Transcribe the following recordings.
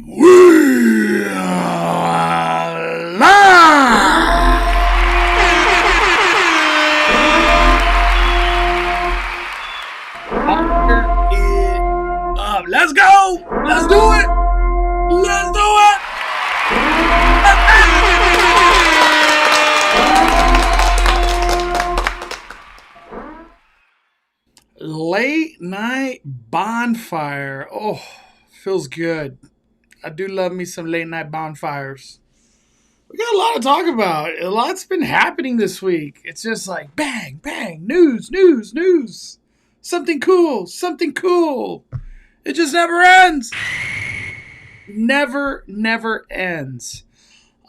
We are live! Fire it up. Let's go! Let's do it! Let's do it! Late night bonfire. Oh, feels good. I do love me some late night bonfires. We got a lot to talk about. A lot's been happening this week. It's just like bang, bang, news, news, news. Something cool, something cool. It just never ends. Never ends.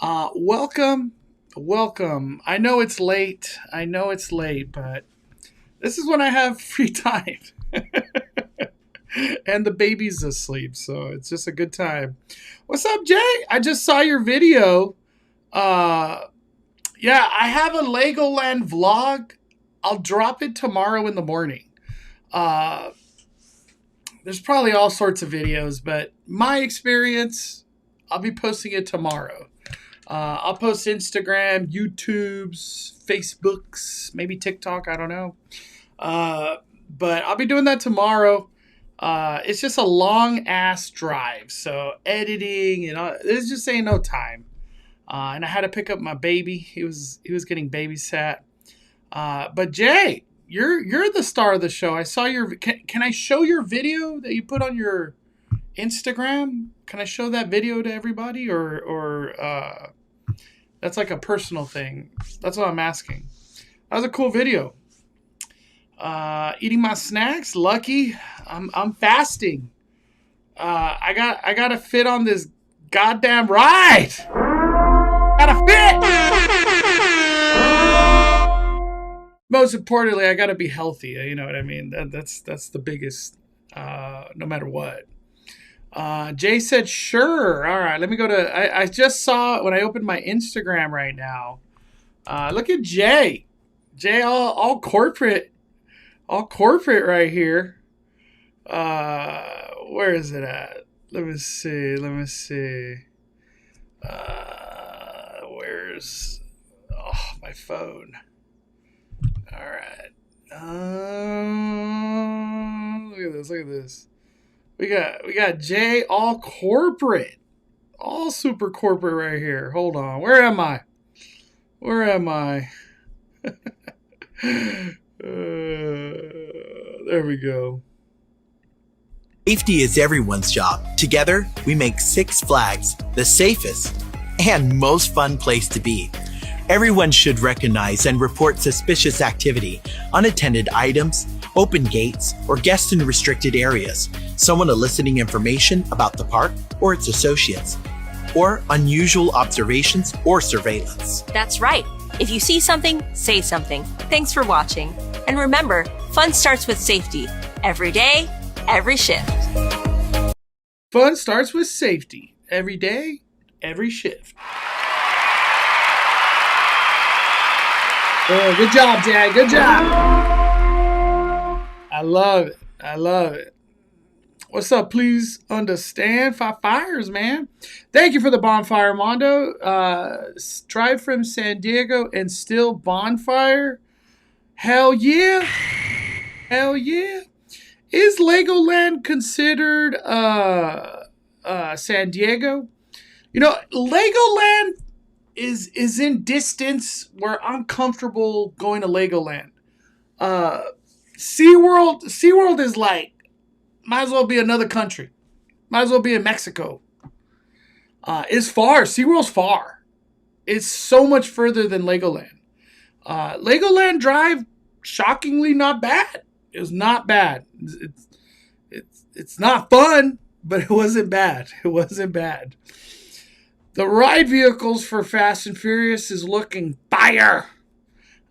Welcome. I know it's late, but this is when I have free time. And the baby's asleep, so it's just a good time. What's up, Jay? I just saw your video. Yeah, I have a Legoland vlog. I'll drop it tomorrow in the morning. There's probably all sorts of videos, but my experience, I'll be posting it tomorrow. I'll post Instagram, YouTube's, Facebook's, maybe TikTok, I don't know. But I'll be doing that tomorrow. It's just a long ass drive, so editing and all, there's just ain't no time. And I had to pick up my baby. He was getting babysat. But Jay, you're the star of the show. I saw your. Can I show your video that you put on your Instagram? Can I show that video to everybody, or that's like a personal thing? That's what I'm asking. That was a cool video. Eating my snacks. Lucky. I'm fasting. I gotta fit on this goddamn ride. Gotta fit. Most importantly, I gotta be healthy. You know what I mean? That's the biggest. No matter what. Jay said sure. All right, let me go to. I just saw when I opened my Instagram right now. Look at Jay. Jay all corporate. All corporate right here. Where is it at? Let me see. Where's my phone? All right. Look at this. We got Jay all corporate. All super corporate right here. Hold on. Where am I? There we go. Safety is everyone's job. Together, we make Six Flags the safest and most fun place to be. Everyone should recognize and report suspicious activity, unattended items, open gates, or guests in restricted areas, someone eliciting information about the park or its associates, or unusual observations or surveillance. That's right. If you see something, say something. Thanks for watching. And remember, fun starts with safety. Every day, every shift. Fun starts with safety. Every day, every shift. Oh, good job, Jay. Good job. I love it. What's up? Please understand. 5 fires, man. Thank you for the bonfire, Mondo. Drive from San Diego and still bonfire. Hell yeah. Is Legoland considered San Diego? You know, Legoland is in distance where I'm comfortable going to Legoland. SeaWorld is like, might as well be another country. Might as well be in Mexico. It's far. SeaWorld's far. It's so much further than Legoland. Legoland Drive, shockingly not bad. It was not bad. It's not fun, but it wasn't bad. The ride vehicles for Fast and Furious is looking fire.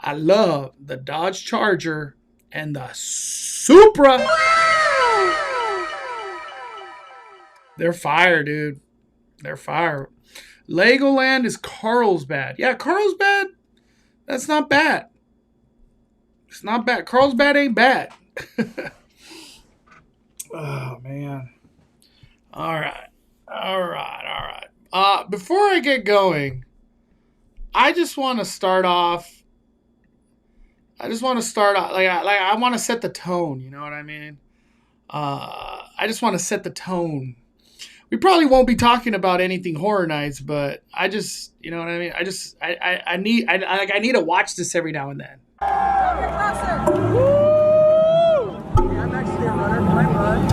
I love the Dodge Charger and the Supra. They're fire, dude. They're fire. Legoland is Carlsbad. Yeah, Carlsbad, that's not bad. It's not bad. Carlsbad ain't bad. Oh, man. All right. before I get going, I just want to start off. I want to set the tone. You know what I mean? I just want to set the tone. We probably won't be talking about anything Horror Nights, but I just, you know what I mean? I need to watch this every now and then. I'm actually a runner. I run.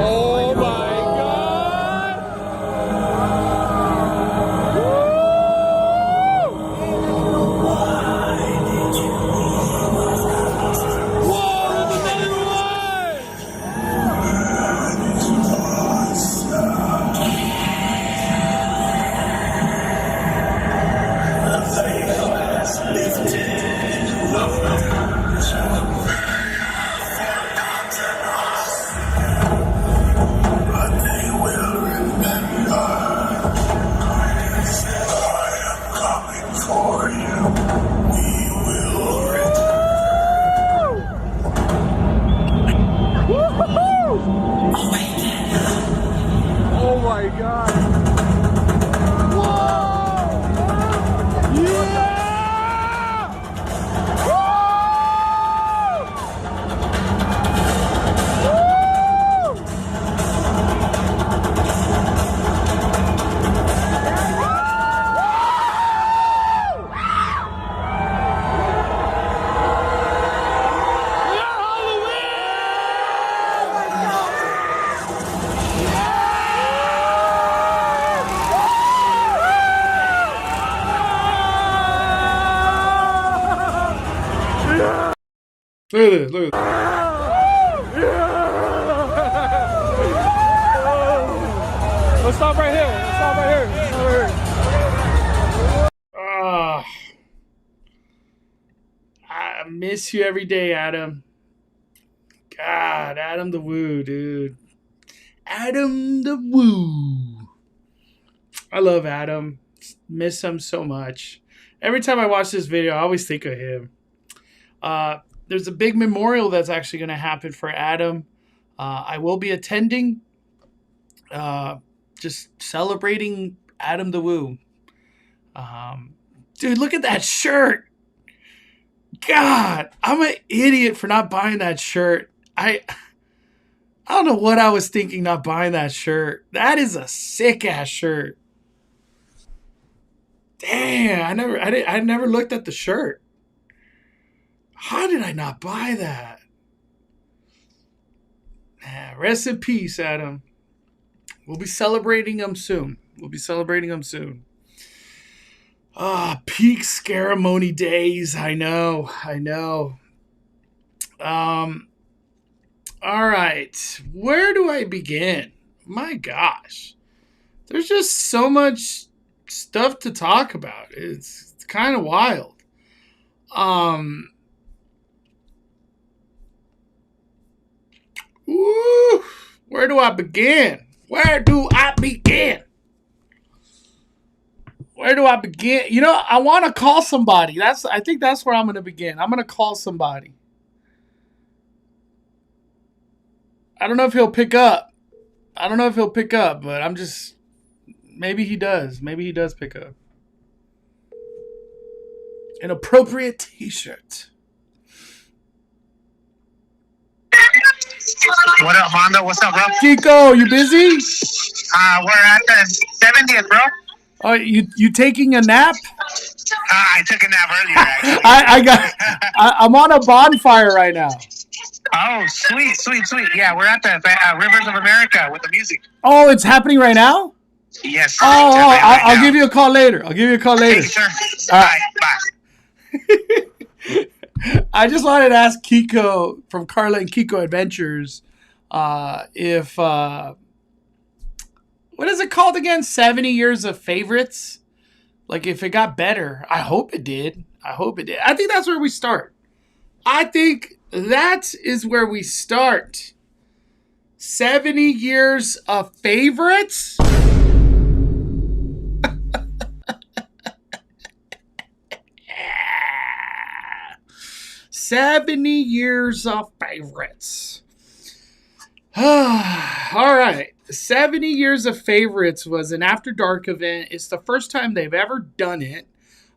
Oh my God! Whoa! Another one! Oh my God! Whoa! Yeah! Woo! Look at this. Look at this. Let's stop right here. Let's stop right here. Let's stop right here. I miss you every day, Adam. God, Adam the Woo, dude. Adam the Woo. I love Adam. Miss him so much. Every time I watch this video, I always think of him. There's a big memorial that's actually going to happen for Adam. I will be attending. Just celebrating Adam the Woo. Dude, look at that shirt. God, I'm an idiot for not buying that shirt. I don't know what I was thinking not buying that shirt. That is a sick ass shirt. Damn, I never looked at the shirt. How did I not buy that? Rest in peace, Adam. We'll be celebrating him soon. Peak ceremony days. I know. All right. Where do I begin? My gosh. There's just so much stuff to talk about. It's kind of wild. Woo, where do I begin? You know, I want to call somebody. I think that's where I'm going to begin. I'm going to call somebody. I don't know if he'll pick up, but I'm just, maybe he does. Maybe he does pick up. An appropriate t-shirt. What up, Mondo? What's up, bro? Kiko, you busy? We're at the 70th, bro. Oh, you taking a nap? I took a nap earlier, actually. I'm on a bonfire right now. Oh, sweet. Yeah, we're at the Rivers of America with the music. Oh, it's happening right now? Yes. I'll give you a call later. Thank you, sir. Bye. I just wanted to ask Kiko from Carla and Kiko Adventures if what is it called again? 70 years of favorites? Like if it got better. I hope it did. I think that's where we start. I think that is where we start. 70 years of favorites? 70 years of favorites. All right. 70 Years of Favorites was an After Dark event. It's the first time they've ever done it.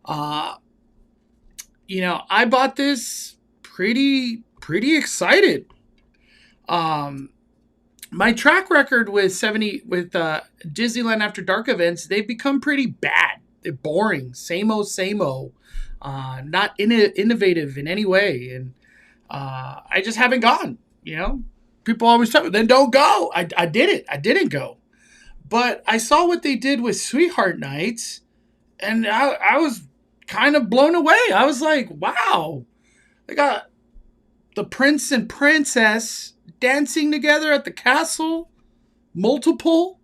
I bought this pretty excited. My track record with Disneyland After Dark events, they've become pretty bad. They're boring, same old, not innovative in any way, and I just haven't gone. People always tell me, then don't go. I did it. I didn't go, but I saw what they did with Sweetheart Nights, and I was kind of blown away. I was like, wow, they got the prince and princess dancing together at the castle, multiple.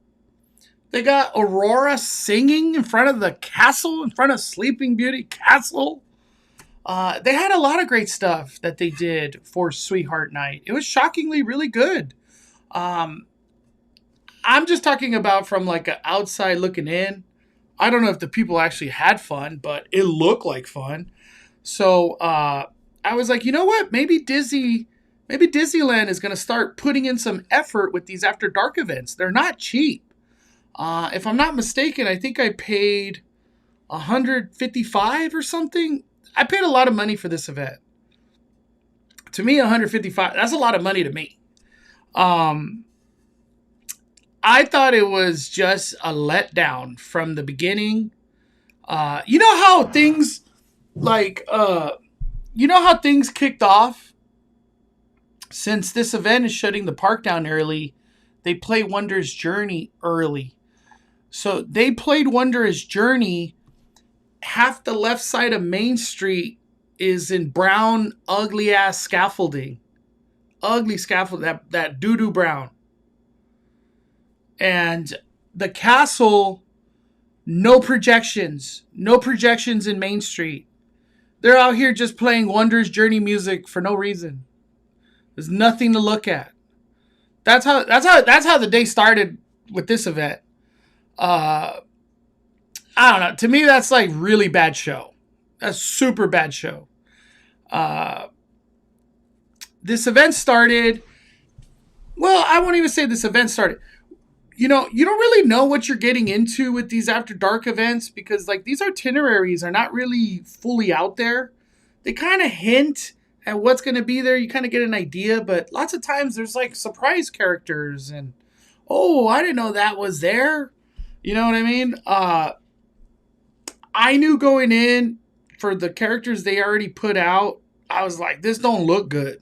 They got Aurora singing in front of the castle, in front of Sleeping Beauty Castle. They had a lot of great stuff that they did for Sweetheart Night. It was shockingly really good. I'm just talking about from like an outside looking in. I don't know if the people actually had fun, but it looked like fun. So I was like, you know what? Maybe Disneyland is going to start putting in some effort with these After Dark events. They're not cheap. If I'm not mistaken, I think I paid $155 or something. I paid a lot of money for this event. To me, $155, that's a lot of money to me. I thought it was just a letdown from the beginning. You know how things kicked off? Since this event is shutting the park down early, they play Wonder's Journey early. So they played Wonder's Journey. Half the left side of Main Street is in brown, ugly ass scaffolding. Ugly scaffolding, that doo-doo brown. And the castle, no projections in Main Street. They're out here just playing Wonder's Journey music for no reason. There's nothing to look at. That's how the day started with this event. I don't know. To me, that's like really bad show. That's super bad show. This event started. Well, I won't even say this event started. You don't really know what you're getting into with these After Dark events because like these itineraries are not really fully out there. They kind of hint at what's going to be there. You kind of get an idea, but lots of times there's like surprise characters and, oh, I didn't know that was there. You know what I mean? I knew going in for the characters they already put out, I was like, this don't look good.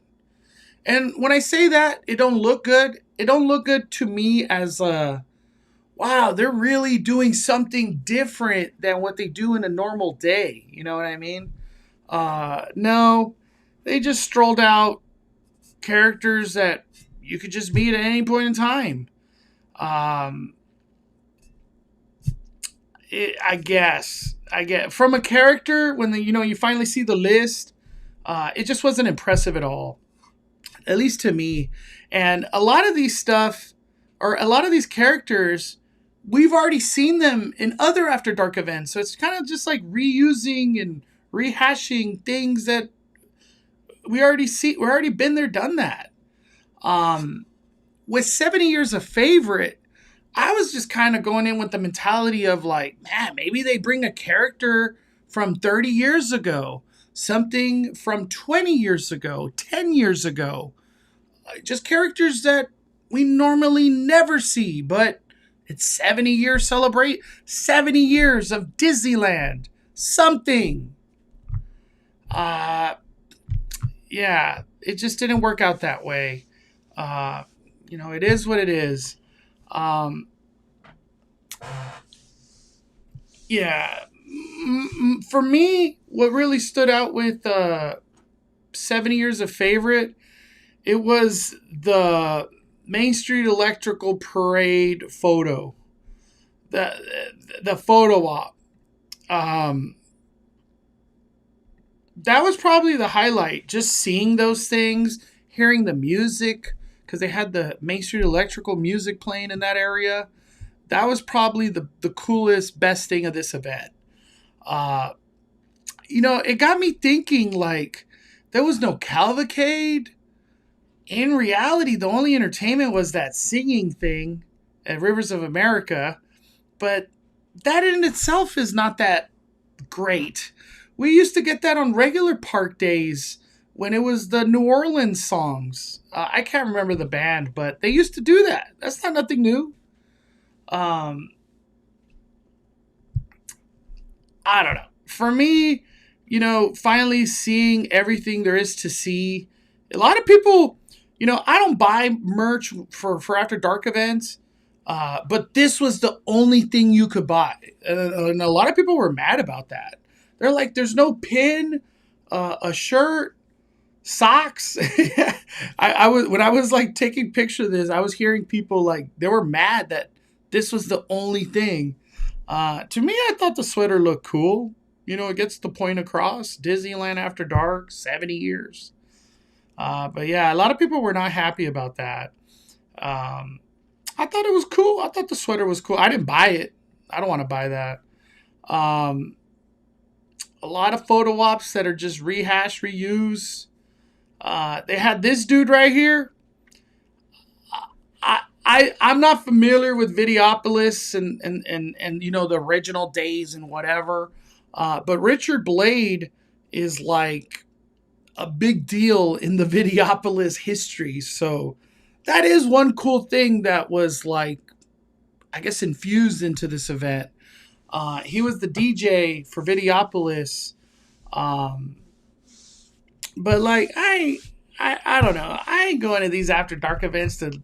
And when I say that, it don't look good to me as wow, they're really doing something different than what they do in a normal day. You know what I mean? No, they just strolled out characters that you could just meet at any point in time. I guess from a character when you finally see the list, it just wasn't impressive at all, at least to me. And a lot of these characters, we've already seen them in other After Dark events, so it's kind of just like reusing and rehashing things that we already see. We've already been there, done that. With 70 Years of Favorite, I was just kind of going in with the mentality of like, man, maybe they bring a character from 30 years ago, something from 20 years ago, 10 years ago. Just characters that we normally never see, but it's 70 years celebrate, 70 years of Disneyland, something. Yeah, it just didn't work out that way. It is what it is. Yeah, for me, what really stood out with 70 Years of Favorite, it was the Main Street Electrical Parade photo, the photo op. That was probably the highlight. Just seeing those things, hearing the music, because they had the Main Street Electrical music playing in that area. That was probably the coolest, best thing of this event. It got me thinking, like, there was no cavalcade. in reality, the only entertainment was that singing thing at Rivers of America. But that in itself is not that great. We used to get that on regular park days when it was the New Orleans songs. I can't remember the band, but they used to do that. That's not nothing new. I don't know. For me, finally seeing everything there is to see. A lot of people, I don't buy merch for After Dark events, but this was the only thing you could buy. And a lot of people were mad about that. They're like, there's no pin, a shirt, socks. When I was like taking pictures of this, I was hearing people like, they were mad that this was the only thing. To me, I thought the sweater looked cool. It gets the point across. Disneyland After Dark, 70 years. But yeah, a lot of people were not happy about that. I thought it was cool. I thought the sweater was cool. I didn't buy it. I don't want to buy that. A lot of photo ops that are just rehash, reuse. They had this dude right here. I'm not familiar with Videopolis and the original days and whatever. But Richard Blade is like a big deal in the Videopolis history. So that is one cool thing that was like, I guess, infused into this event. He was the DJ for Videopolis. But like, I don't know. I ain't going to these After Dark events to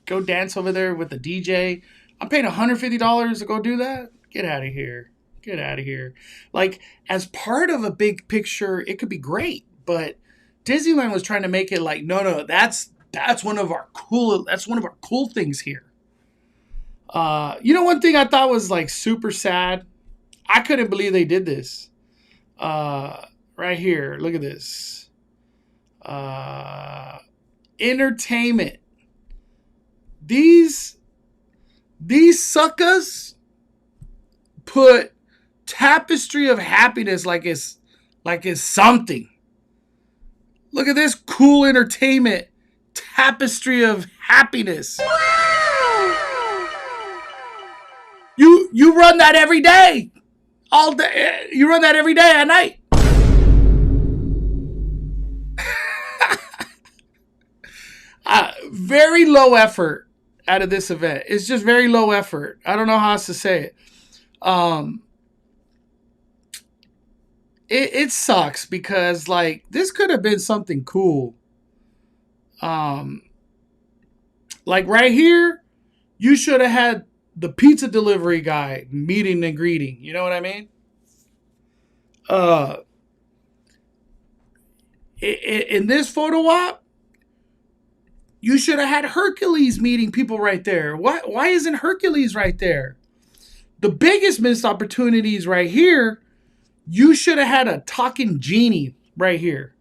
go dance over there with the DJ. I'm paying $150 to go do that. Get out of here. Get out of here. Like, as part of a big picture, it could be great. But Disneyland was trying to make it like, no, that's one of our cool things here. One thing I thought was like super sad. I couldn't believe they did this. Right here, look at this. Entertainment. These suckers put Tapestry of Happiness like it's something. Look at this cool entertainment. Tapestry of Happiness. You run that every day. All day. You run that every day at night. Very low effort out of this event. It's just very low effort. I don't know how else to say it. It sucks because like this could have been something cool. Like right here, you should have had the pizza delivery guy meeting and greeting. You know what I mean? In this photo op, you should have had Hercules meeting people right there. Why isn't Hercules right there? The biggest missed opportunities right here, you should have had a talking genie right here.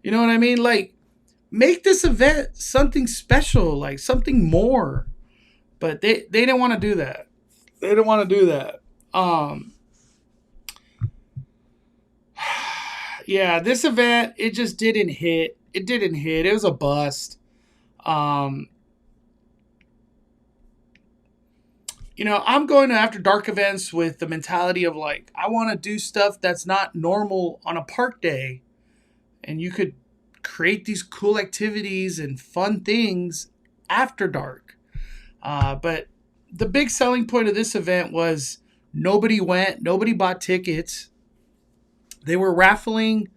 You know what I mean? Like, make this event something special, like something more. But they didn't want to do that. They didn't want to do that. Yeah, this event, it just didn't hit. It didn't hit. It was a bust. I'm going to After Dark events with the mentality of like, I want to do stuff that's not normal on a park day. And you could create these cool activities and fun things after dark. But the big selling point of this event was nobody went, nobody bought tickets. They were raffling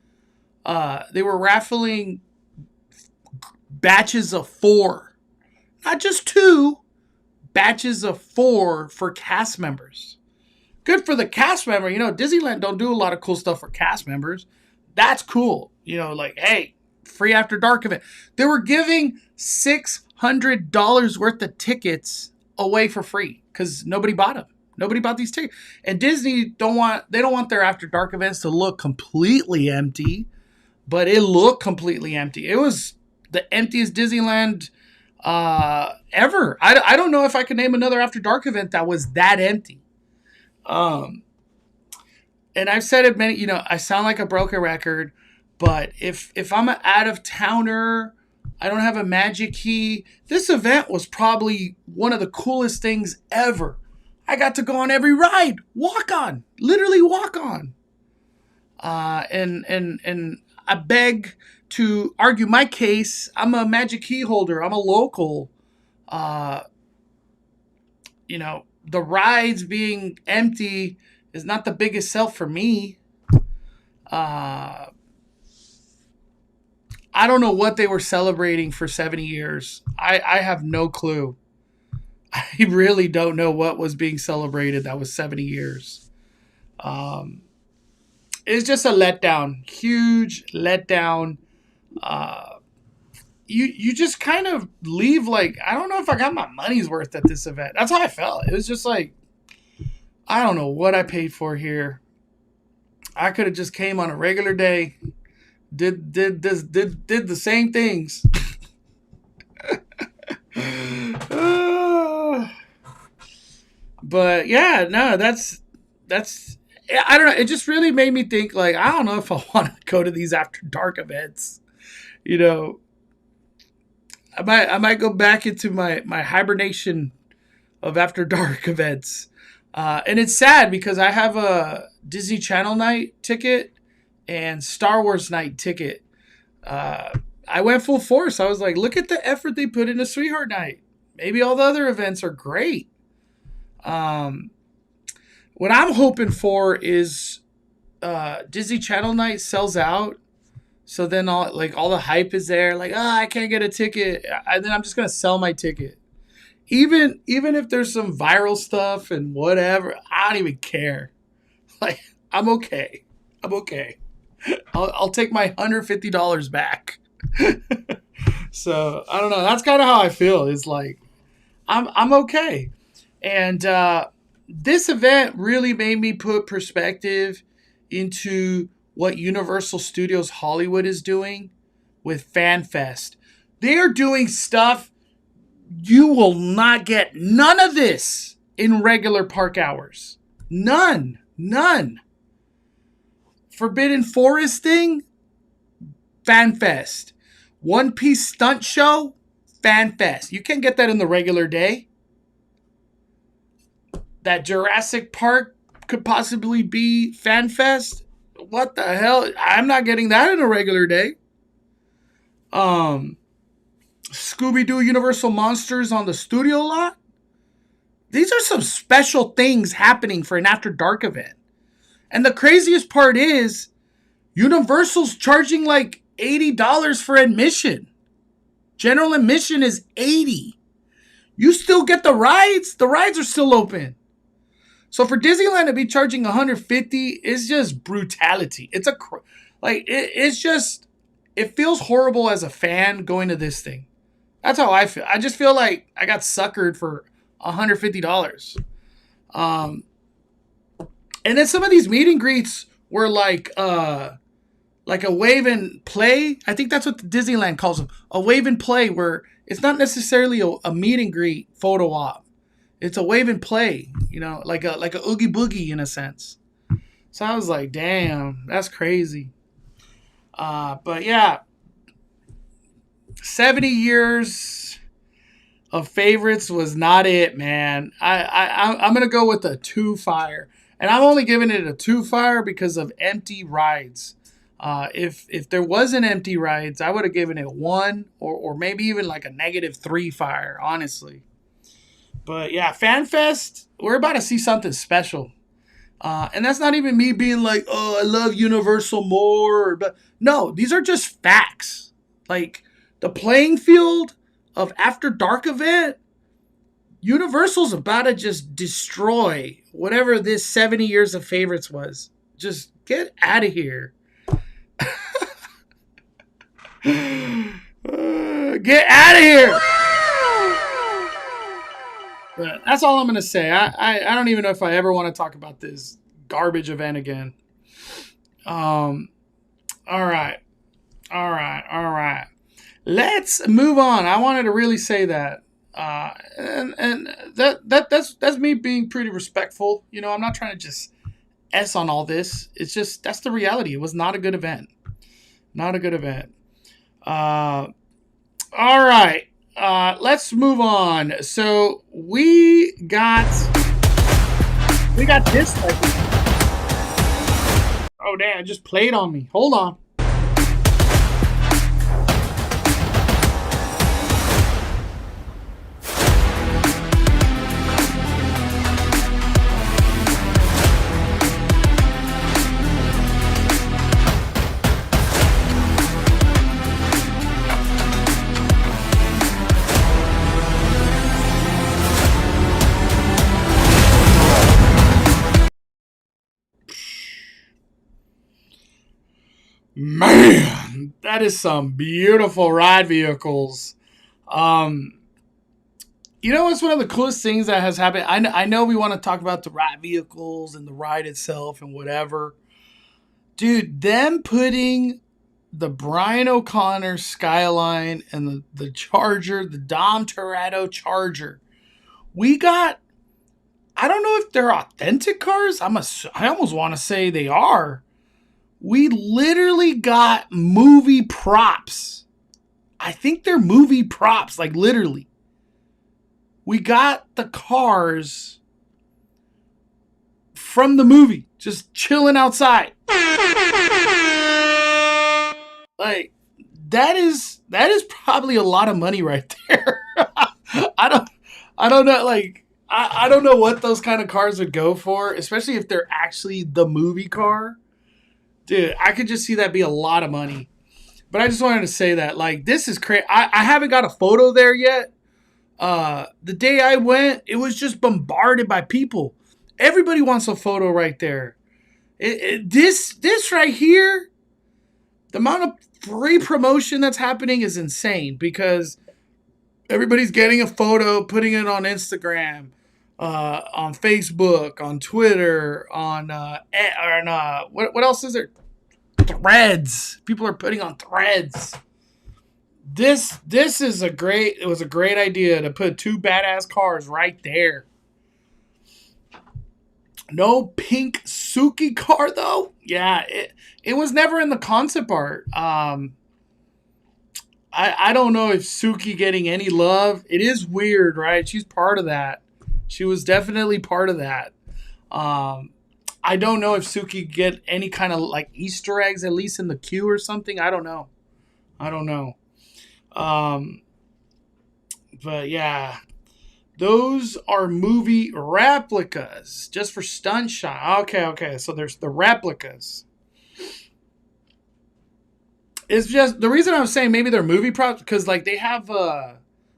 batches of 4, not just 2, batches of 4 for cast members. Good for the cast member. Disneyland don't do a lot of cool stuff for cast members. That's cool. Like, hey, free After Dark event. They were giving $600 worth of tickets away for free because nobody bought them. Nobody bought these tickets. And Disney don't want their After Dark events to look completely empty, but it looked completely empty. It was the emptiest Disneyland ever. I don't know if I could name another After Dark event that was that empty. And I've said it many, I sound like a broken record, But if I'm an out of towner, I don't have a magic key. This event was probably one of the coolest things ever. I got to go on every ride, walk on, literally walk on. And I beg to argue my case. I'm a magic key holder. I'm a local. You know, the rides being empty is not the biggest sell for me. I don't know what they were celebrating for 70 years. I have no clue. I really don't know what was being celebrated that was 70 years. It's just a letdown. Huge letdown. You just kind of leave like, I don't know if I got my money's worth at this event. That's how I felt. It was just like, I don't know what I paid for here. I could have just came on a regular day, did the same things. But yeah, no, that's I don't know. It just really made me think like, I don't know if I want to go to these after dark events. You know, I might go back into my hibernation of after dark events. And it's sad because I have a Disney Channel night ticket and Star Wars night ticket. I went full force. I was like, look at the effort they put into Sweetheart Night. Maybe all the other events are great. What I'm hoping for is Disney Channel night sells out. So then all the hype is there. Like, I can't get a ticket. And then I'm just going to sell my ticket. Even if there's some viral stuff and whatever, I don't even care. Like, I'm okay. I'll take my $150 back. So I don't know. That's kind of how I feel. It's like I'm okay. And this event really made me put perspective into what Universal Studios Hollywood is doing with FanFest. They are doing stuff you will not get. None of this in regular park hours. None. Forbidden Forest thing, FanFest. One Piece stunt show, FanFest. You can't get that in the regular day. That Jurassic Park could possibly be FanFest. What the hell? I'm not getting that in a regular day. Scooby-Doo Universal Monsters on the studio lot. These are some special things happening for an After Dark event. And the craziest part is Universal's charging like $80 for admission. General admission is $80. You still get the rides. The rides are still open. So for Disneyland to be charging $150 is just brutality. It's it feels horrible as a fan going to this thing. That's how I feel. I just feel like I got suckered for $150. And then some of these meet and greets were like a wave and play. I think that's what Disneyland calls them. A wave and play, where it's not necessarily a meet and greet photo op. It's a wave and play, you know, like a Oogie Boogie in a sense. So I was like, damn, that's crazy. But yeah, 70 years of favorites was not it, man. I'm going to go with a 2 fire. And I'm only giving it a 2 fire because of empty rides. If there wasn't empty rides, I would have given it 1 or maybe even like a -3 fire, honestly. But yeah, FanFest, we're about to see something special. And that's not even me being like, oh, I love Universal more. But no, these are just facts. Like the playing field of After Dark event, Universal's about to just destroy whatever this 70 years of favorites was. Just get out of here. Get out of here. But that's all I'm going to say. I don't even know if I ever want to talk about this garbage event again. All right. Let's move on. I wanted to really say that. And that's me being pretty respectful. You know, I'm not trying to just S on all this. It's just, that's the reality. It was not a good event. Not a good event. All right. Let's move on. So we got this. Oh damn! It just played on me. Hold on. Man, that is some beautiful ride vehicles. You know what's one of the coolest things that has happened? I know we want to talk about the ride vehicles and the ride itself and whatever. Dude, them putting the Brian O'Connor Skyline and the Charger, the Dom Toretto Charger. We got, I don't know if they're authentic cars. I almost want to say they are. We literally got movie props. I think they're movie props, like literally. We got the cars from the movie, just chilling outside. Like that is probably a lot of money right there. I don't know, like I don't know what those kind of cars would go for, especially if they're actually the movie car. Dude, I could just see that be a lot of money. But I just wanted to say that, like, this is crazy. I haven't got a photo there yet. The day I went, it was just bombarded by people. Everybody wants a photo right there. This right here, the amount of free promotion that's happening is insane because everybody's getting a photo, putting it on Instagram, on Facebook, on Twitter, on what else is there? Threads. People are putting on Threads. This is it was a great idea to put two badass cars right there. No pink Suki car though. Yeah, it was never in the concept art. I don't know if Suki getting any love. It is weird, right? She's part of that. She was definitely part of that. I don't know if Suki get any kind of like Easter eggs, at least in the queue or something. I don't know. But yeah, those are movie replicas just for stunt shot. Okay. So there's the replicas. It's just the reason I was saying maybe they're movie props because like they have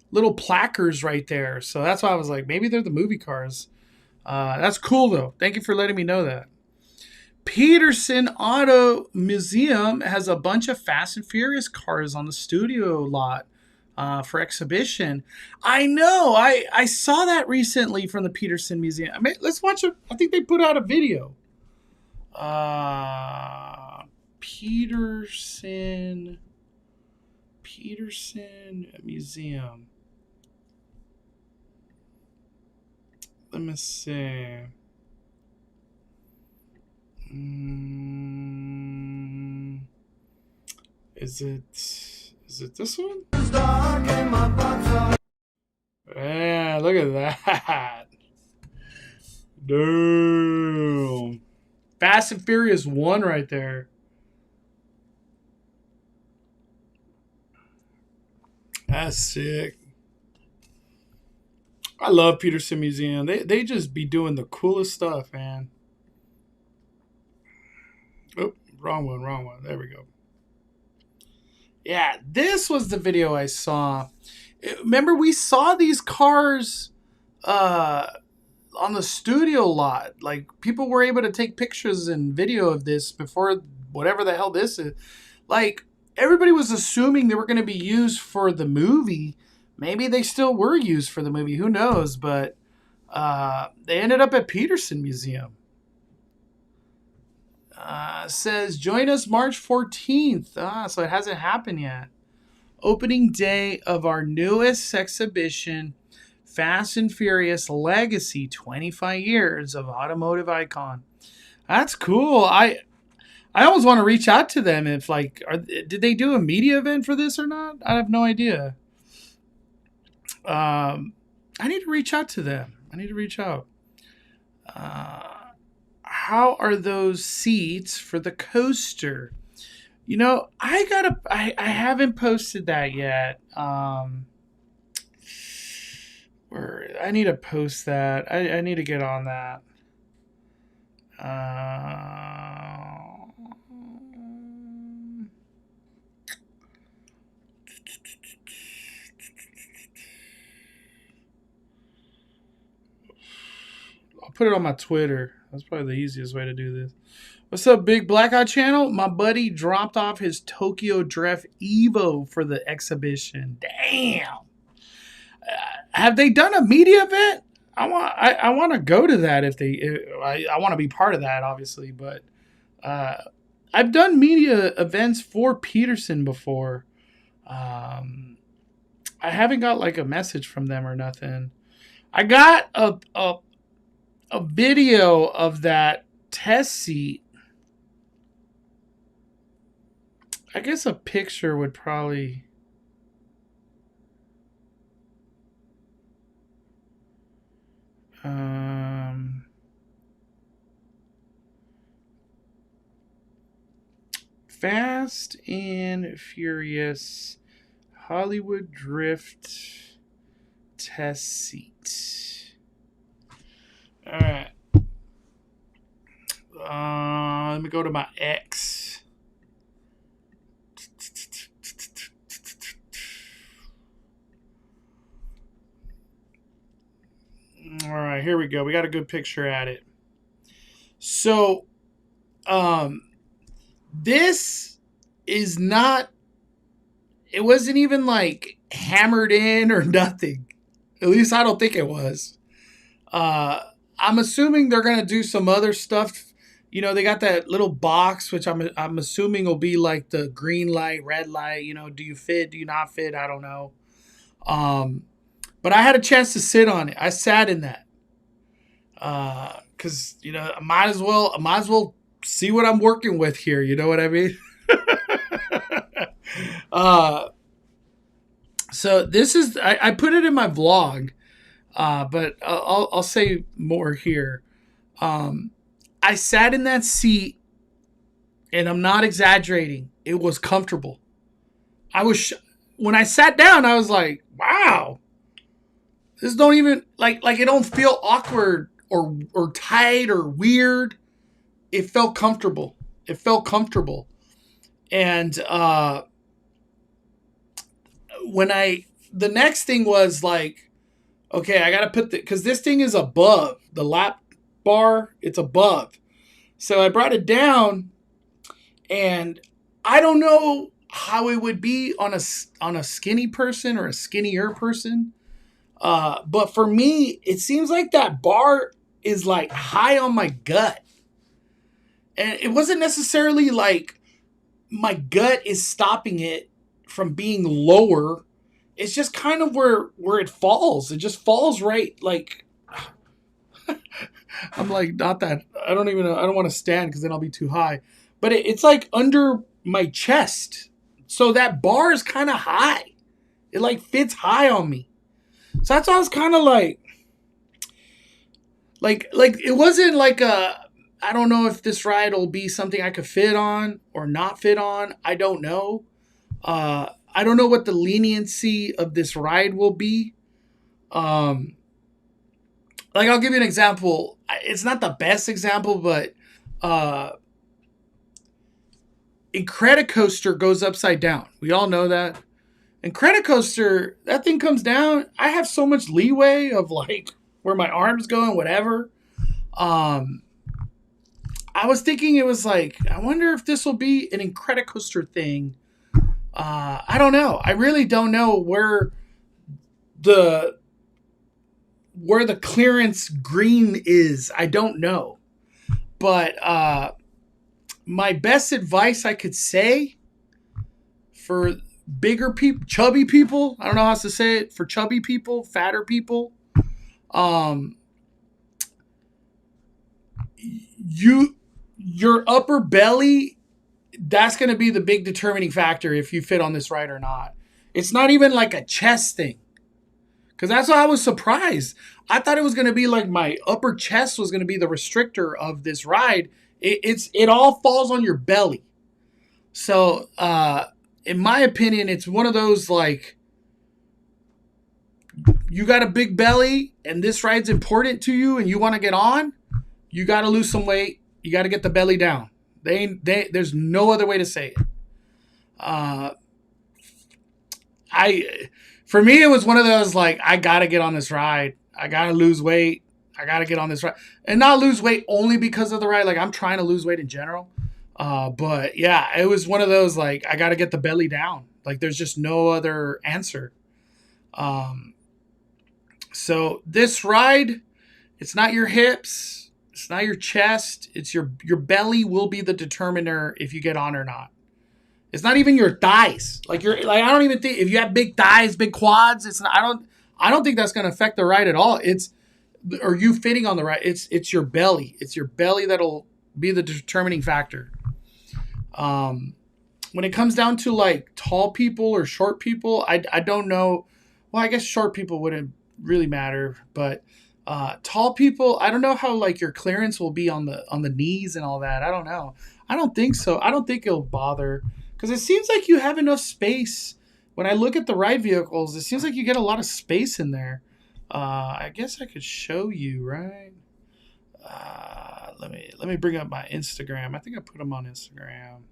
little placards right there. So that's why I was like, maybe they're the movie cars. That's cool though. Thank you for letting me know that. Peterson Auto Museum has a bunch of Fast and Furious cars on the studio lot for exhibition. I know. I saw that recently from the Peterson Museum. I mean, let's watch it. I think they put out a video. Peterson Museum. Let me see. Is it this one? Yeah, look at that. Damn. Fast and Furious 1 right there. That's sick. I love Peterson Museum. They just be doing the coolest stuff, man. Oh, wrong one. There we go. Yeah, this was the video I saw. Remember, we saw these cars on the studio lot. Like, people were able to take pictures and video of this before whatever the hell this is. Like, everybody was assuming they were going to be used for the movie. Maybe they still were used for the movie. Who knows? But they ended up at Peterson Museum. Says, join us March 14th. So it hasn't happened yet. Opening day of our newest exhibition, Fast and Furious Legacy, 25 years of automotive icon. That's cool. I I always want to reach out to them if like, did they do a media event for this or not? I have no idea. I need to reach out to them. I need to reach out. How are those seats for the coaster? You know, I haven't posted that yet. Where I need to post that. I need to get on that. I'll put it on my Twitter. That's probably the easiest way to do this. What's up, Big Black Eye Channel? My buddy dropped off his Tokyo Drift Evo for the exhibition. Damn. Have they done a media event? I want to go to that I want to be part of that, obviously. But I've done media events for Peterson before. I haven't got like a message from them or nothing. I got a video of that test seat. I guess a picture would probably... Fast and Furious Hollywood Drift test seat. All right. Let me go to my X. All right, here we go. We got a good picture at it. So, this is not, it wasn't even like hammered in or nothing. At least I don't think it was. I'm assuming they're going to do some other stuff. You know, they got that little box, which I'm assuming will be like the green light, red light. You know, do you fit? Do you not fit? I don't know. But I had a chance to sit on it. I sat in that. Cause you know, I might as well see what I'm working with here. You know what I mean? So this is, I put it in my vlog, but I'll say more here. I sat in that seat and I'm not exaggerating. It was comfortable. When I sat down, I was like, wow, this don't even like it don't feel awkward or tight or weird. It felt comfortable. And the next thing was like, okay, I got to because this thing is above the lap bar. It's above. So I brought it down and I don't know how it would be on a skinny person or a skinnier person. But for me, it seems like that bar is like high on my gut. And it wasn't necessarily like my gut is stopping it from being lower. It's just kind of where it falls. It just falls right. Like, I'm like, not that. I don't want to stand because then I'll be too high. But it's like under my chest. So that bar is kind of high. It like fits high on me. So that's why I was kind of like it wasn't like I don't know if this ride will be something I could fit on or not fit on. I don't know. I don't know what the leniency of this ride will be. Like I'll give you an example. It's not the best example, but Incredicoaster goes upside down. We all know that. Incredicoaster, that thing comes down. I have so much leeway of like where my arm's going, whatever. I was thinking it was like, I wonder if this will be an Incredicoaster thing. I don't know. I really don't know where the clearance green is. I don't know. But my best advice I could say for bigger people, chubby people, I don't know how else to say it, for chubby people, fatter people, your upper belly that's going to be the big determining factor if you fit on this ride or not. It's not even like a chest thing. Because that's why I was surprised. I thought it was going to be like my upper chest was going to be the restrictor of this ride. It all falls on your belly. So, in my opinion, it's one of those like, you got a big belly and this ride's important to you and you want to get on, you got to lose some weight. You got to get the belly down. There's no other way to say it. For me, it was one of those like, I got to get on this ride. I got to lose weight. I got to get on this ride. And not lose weight only because of the ride. Like, I'm trying to lose weight in general. But yeah, it was one of those like, I got to get the belly down. Like, there's just no other answer. So this ride, it's not your hips. It's not your chest. It's your belly will be the determiner if you get on or not. It's not even your thighs. I don't even think if you have big thighs, big quads, it's not, I don't think that's going to affect the ride at all. Or you fitting on the ride. It's your belly. It's your belly that'll be the determining factor. When it comes down to like tall people or short people, I don't know. Well, I guess short people wouldn't really matter, but tall people, I don't know how like your clearance will be on the knees and all that. I don't know. I don't think so. I don't think it'll bother. Because it seems like you have enough space. When I look at the ride vehicles, it seems like you get a lot of space in there. I guess I could show you, right? Let me bring up my Instagram. I think I put them on Instagram.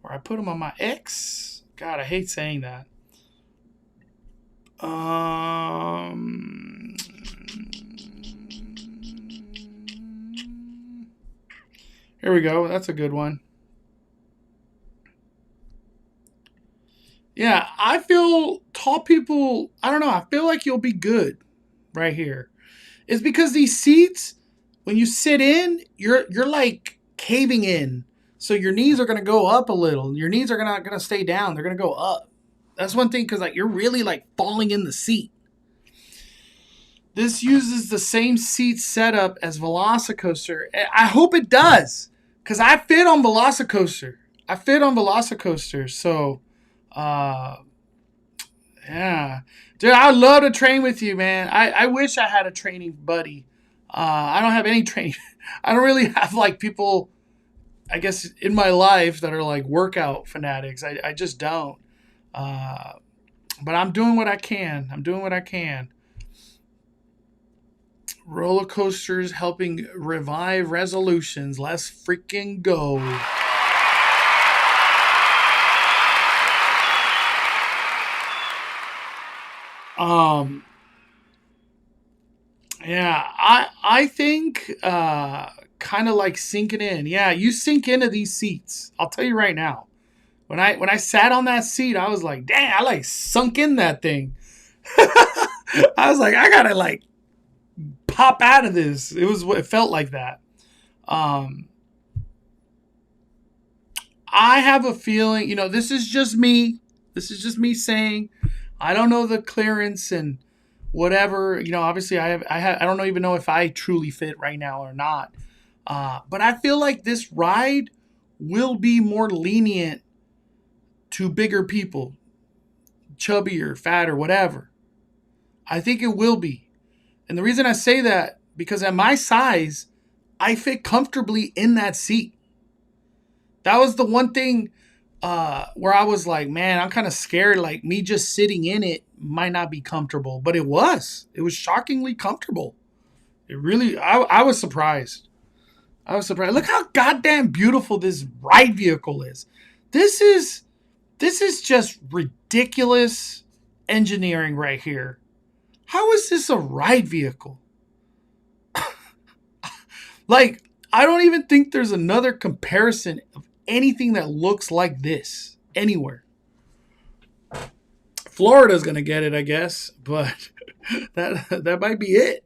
Or I put them on my X. God, I hate saying that. Here we go. That's a good one. Yeah, I feel tall people, I don't know, I feel like you'll be good right here. It's because these seats, when you sit in, you're like caving in. So your knees are going to go up a little. Your knees are not going to stay down. They're going to go up. That's one thing, because like you're really like falling in the seat. This uses the same seat setup as Velocicoaster. I hope it does, because I fit on Velocicoaster. So... yeah, dude, I'd love to train with you, man. I wish I had a training buddy. I don't have any training. I don't really have like people, I guess, in my life that are like workout fanatics. I just don't. But I'm doing what I can. Roller coasters helping revive resolutions. Let's freaking go. Yeah, I think, kind of like sinking in. Yeah, you sink into these seats. I'll tell you right now. When I sat on that seat, I was like, dang, I like sunk in that thing. I was like, I gotta like pop out of this. It felt like that. I have a feeling, this is just me. This is just me saying, I don't know the clearance and whatever. Obviously I don't even know if I truly fit right now or not. But I feel like this ride will be more lenient to bigger people, chubbier, fatter, whatever. I think it will be. And the reason I say that, because at my size, I fit comfortably in that seat. That was the one thing where I was like, man, I'm kind of scared. Like me just sitting in it might not be comfortable, but it was. It was shockingly comfortable. It really, I was surprised. Look how goddamn beautiful this ride vehicle is. This is just ridiculous engineering right here. How is this a ride vehicle? Like, I don't even think there's another comparison of anything that looks like this anywhere. Florida's going to get it, I guess, but that might be it.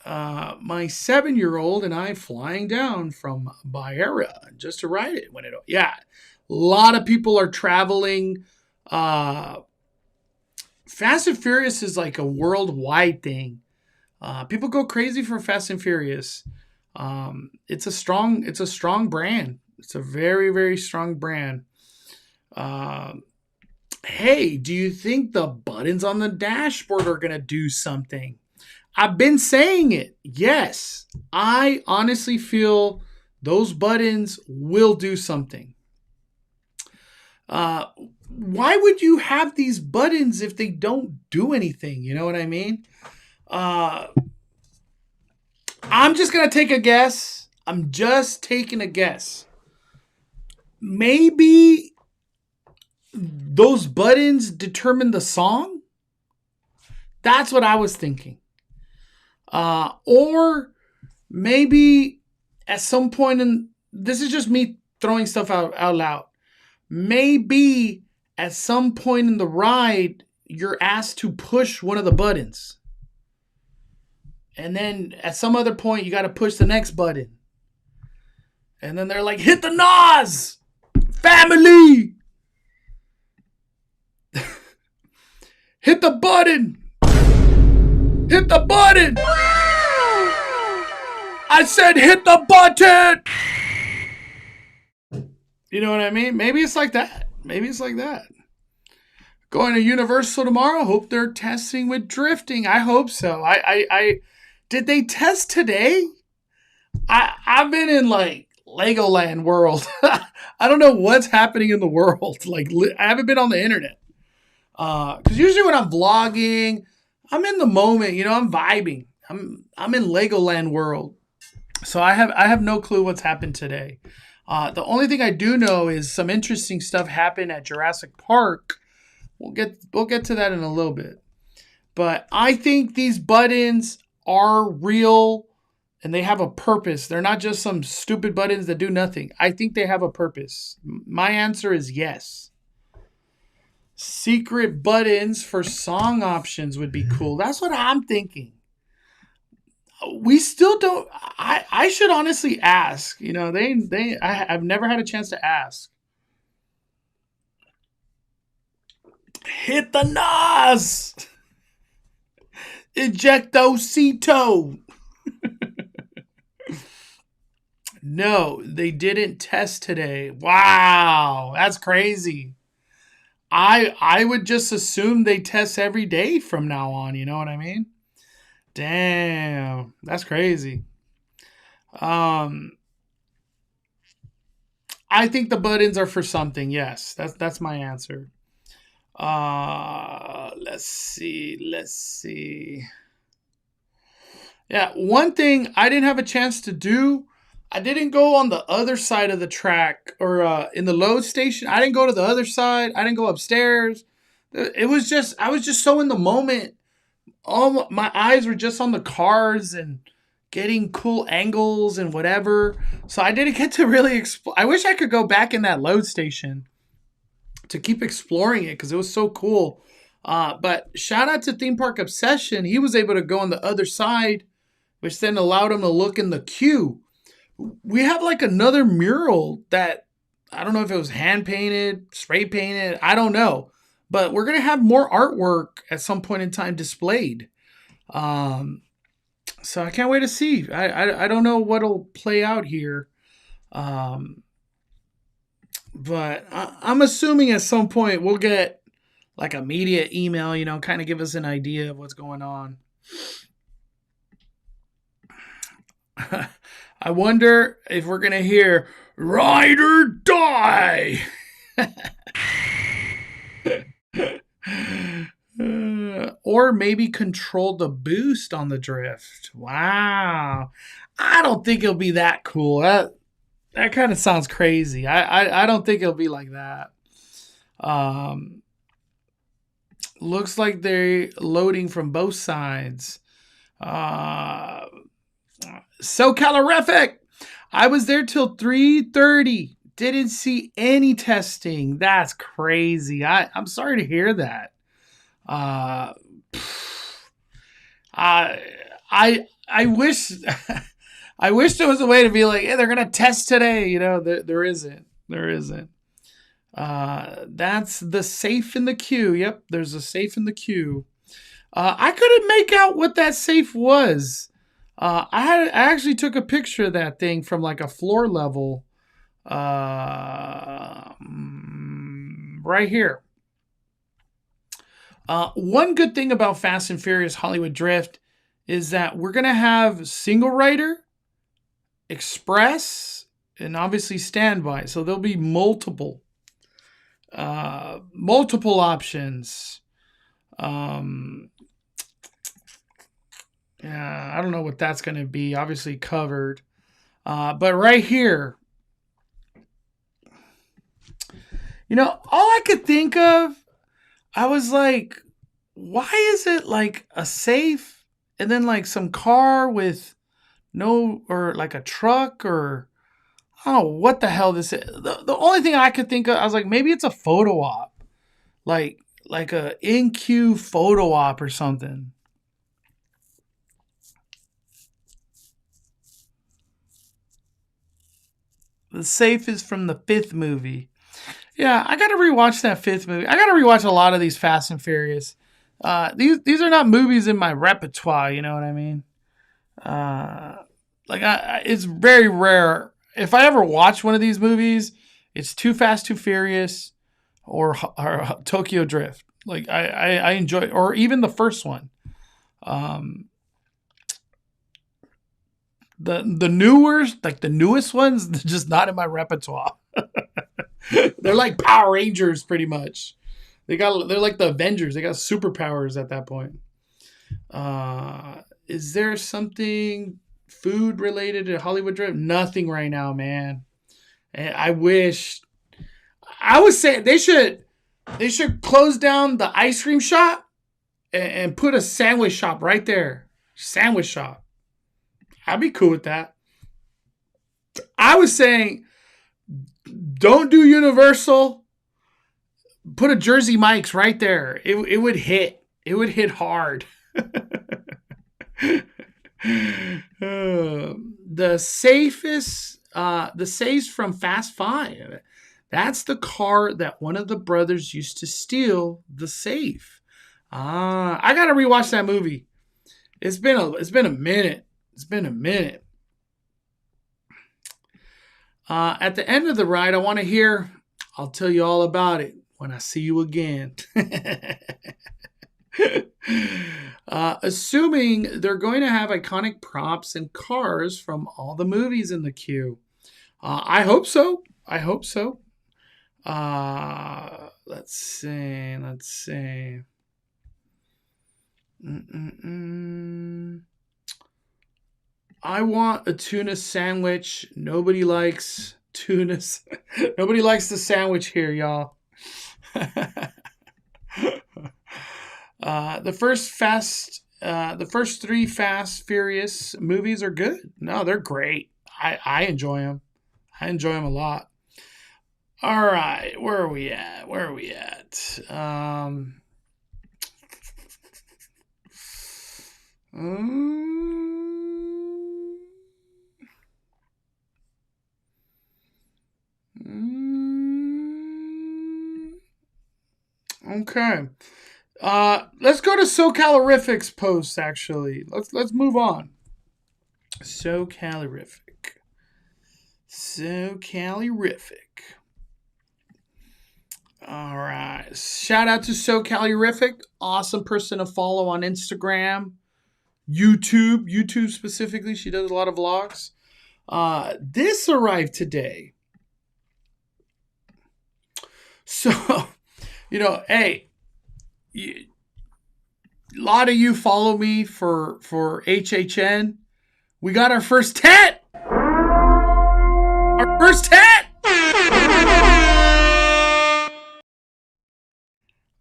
My 7-year-old and I flying down from Baera just to ride it when a lot of people are traveling. Fast and Furious is like a worldwide thing. People go crazy for Fast and Furious. It's a strong brand. It's a very, very strong brand. Hey, do you think the buttons on the dashboard are going to do something? I've been saying it. Yes, I honestly feel those buttons will do something. Why would you have these buttons if they don't do anything? You know what I mean? I'm just going to take a guess. I'm just taking a guess. Maybe those buttons determine the song? That's what I was thinking. Or maybe at some point this is just me throwing stuff out loud. Maybe at some point in the ride, you're asked to push one of the buttons. And then at some other point, you got to push the next button. And then they're like, hit the NOS! Family! Hit the button! Hit the button! I said hit the button! You know what I mean? Maybe it's like that. Going to Universal tomorrow. Hope they're testing with drifting. I hope so. I did they test today? I've been in like Legoland world. I don't know what's happening in the world. Like I haven't been on the internet. Because usually when I'm vlogging, I'm in the moment. You know, I'm vibing. I'm in Legoland world. So I have no clue what's happened today. The only thing I do know is some interesting stuff happened at Jurassic Park. We'll get to that in a little bit. But I think these buttons are real and they have a purpose. They're not just some stupid buttons that do nothing. I think they have a purpose. My answer is yes. Secret buttons for song options would be cool. That's what I'm thinking. We still don't. I should honestly ask. You know, I've never had a chance to ask. Hit the NOS! Ejectocito! No, they didn't test today. Wow, that's crazy. I would just assume they test every day from now on. You know what I mean? Damn, that's crazy. I think the buttons are for something. Yes, that's my answer. Let's see. Yeah, one thing I didn't have a chance to do, I didn't go on the other side of the track or in the load station. I didn't go to the other side. I didn't go upstairs. I was just so in the moment. All my eyes were just on the cars and getting cool angles and whatever. So I didn't get to really explore. I wish I could go back in that load station to keep exploring it because it was so cool. But shout out to Theme Park Obsession. He was able to go on the other side, which then allowed him to look in the queue. We have like another mural that I don't know if it was hand painted, spray painted. I don't know. But we're going to have more artwork at some point in time displayed. So I can't wait to see. I don't know what'll play out here. But I'm assuming at some point we'll get like a media email, you know, kind of give us an idea of what's going on. I wonder if we're going to hear Ride or Die. Or maybe control the boost on the drift. Wow. I don't think it'll be that cool. That kind of sounds crazy. I don't think it'll be like that. Looks like they're loading from both sides. So calorific. I was there till 3:30. Didn't see any testing. That's crazy. I'm sorry to hear that. I wish I wish there was a way to be like, hey, they're gonna test today. You know, there isn't. That's the safe in the queue. Yep, there's a safe in the queue. I couldn't make out what that safe was. I actually took a picture of that thing from like a floor level. Right here. One good thing about Fast and Furious Hollywood Drift is that we're going to have single rider, express, and obviously standby. So there'll be multiple options. Yeah, I don't know what that's going to be. Obviously covered. But right here, all I could think of, I was like, why is it like a safe and then like some car with or like a truck, or I don't know what the hell this is. The only thing I could think of, I was like, maybe it's a photo op. Like a in-queue photo op or something. The safe is from the 5th movie. Yeah, I got to rewatch that 5th movie. I got to rewatch a lot of these Fast and Furious. These are not movies in my repertoire, you know what I mean? It's very rare. If I ever watch one of these movies, it's Too Fast, Too Furious or Tokyo Drift. Like I enjoy, or even the first one. The newest ones, they're just not in my repertoire. They're like Power Rangers, pretty much. They're like the Avengers. They got superpowers at that point. Is there something food related to Hollywood Drift? Nothing right now, man. And I wish. I would say they should close down the ice cream shop and put a sandwich shop right there. Sandwich shop. I'd be cool with that. I was saying, don't do Universal. Put a Jersey Mike's right there. It would hit. It would hit hard. The safes from Fast 5. That's the car that one of the brothers used to steal the safe. I gotta rewatch that movie. It's been a minute. It's been a minute. At the end of the ride, I want to hear, I'll tell you all about it when I see you again. Assuming they're going to have iconic props and cars from all the movies in the queue. I hope so. Let's see. I want a tuna sandwich. Nobody likes tuna. Nobody likes the sandwich here, y'all. The first 3 Fast Furious movies are good. No, they're great. I enjoy them. I enjoy them a lot. All right, where are we at? Okay. Let's go to SoCalorific's post, actually. Let's move on. SoCalorific. All right. Shout out to SoCalorific. Awesome person to follow on Instagram, YouTube specifically. She does a lot of vlogs. This arrived today. So, hey, a lot of you follow me for HHN. We got our first tent.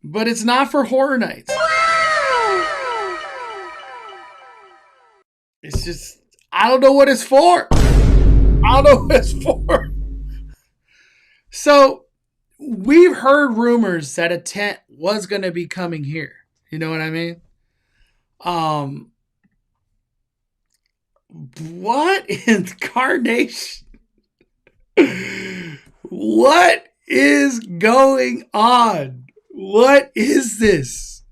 But it's not for Horror Nights. It's just, I don't know what it's for. So, we've heard rumors that a tent was going to be coming here. You know what I mean? What in carnation? What is going on? What is this?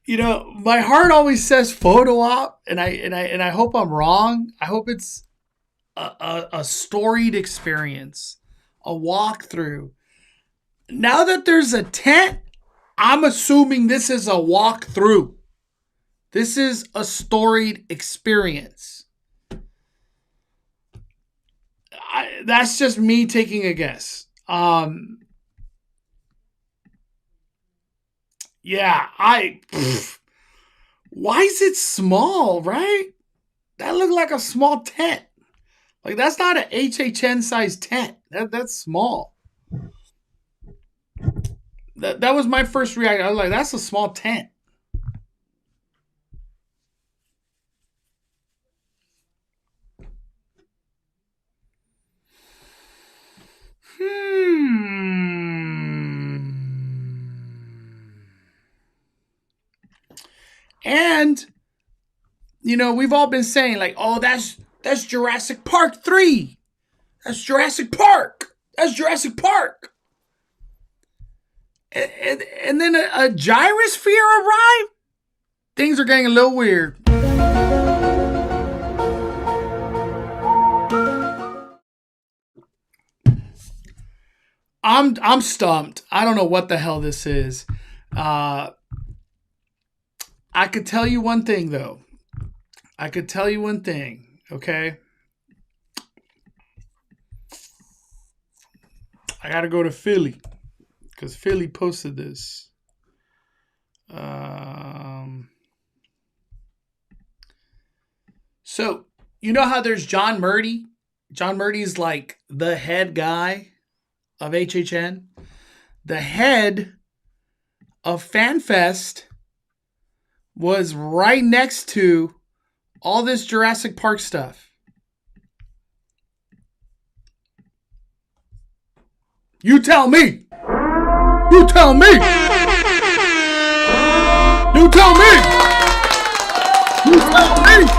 My heart always says photo op, and I hope I'm wrong. I hope it's a storied experience, a walkthrough. Now that there's a tent, I'm assuming this is a walkthrough. This is a storied experience. That's just me taking a guess. Yeah, why is it small, right? That looked like a small tent. Like, that's not an HHN size tent. That's small. That was my first reaction. I was like, that's a small tent. And, you know, we've all been saying, like, oh, that's Jurassic Park 3. That's Jurassic Park. That's Jurassic Park. And then a gyrosphere arrived. Things are getting a little weird. I'm stumped. I don't know what the hell this is. I could tell you one thing, though. I could tell you one thing, okay? I got to go to Philly because Philly posted this. So, you know how there's John Murdy? John Murdy's like the head guy of HHN. The head of FanFest was right next to all this Jurassic Park stuff. You tell me. You tell me. You tell me. You tell me.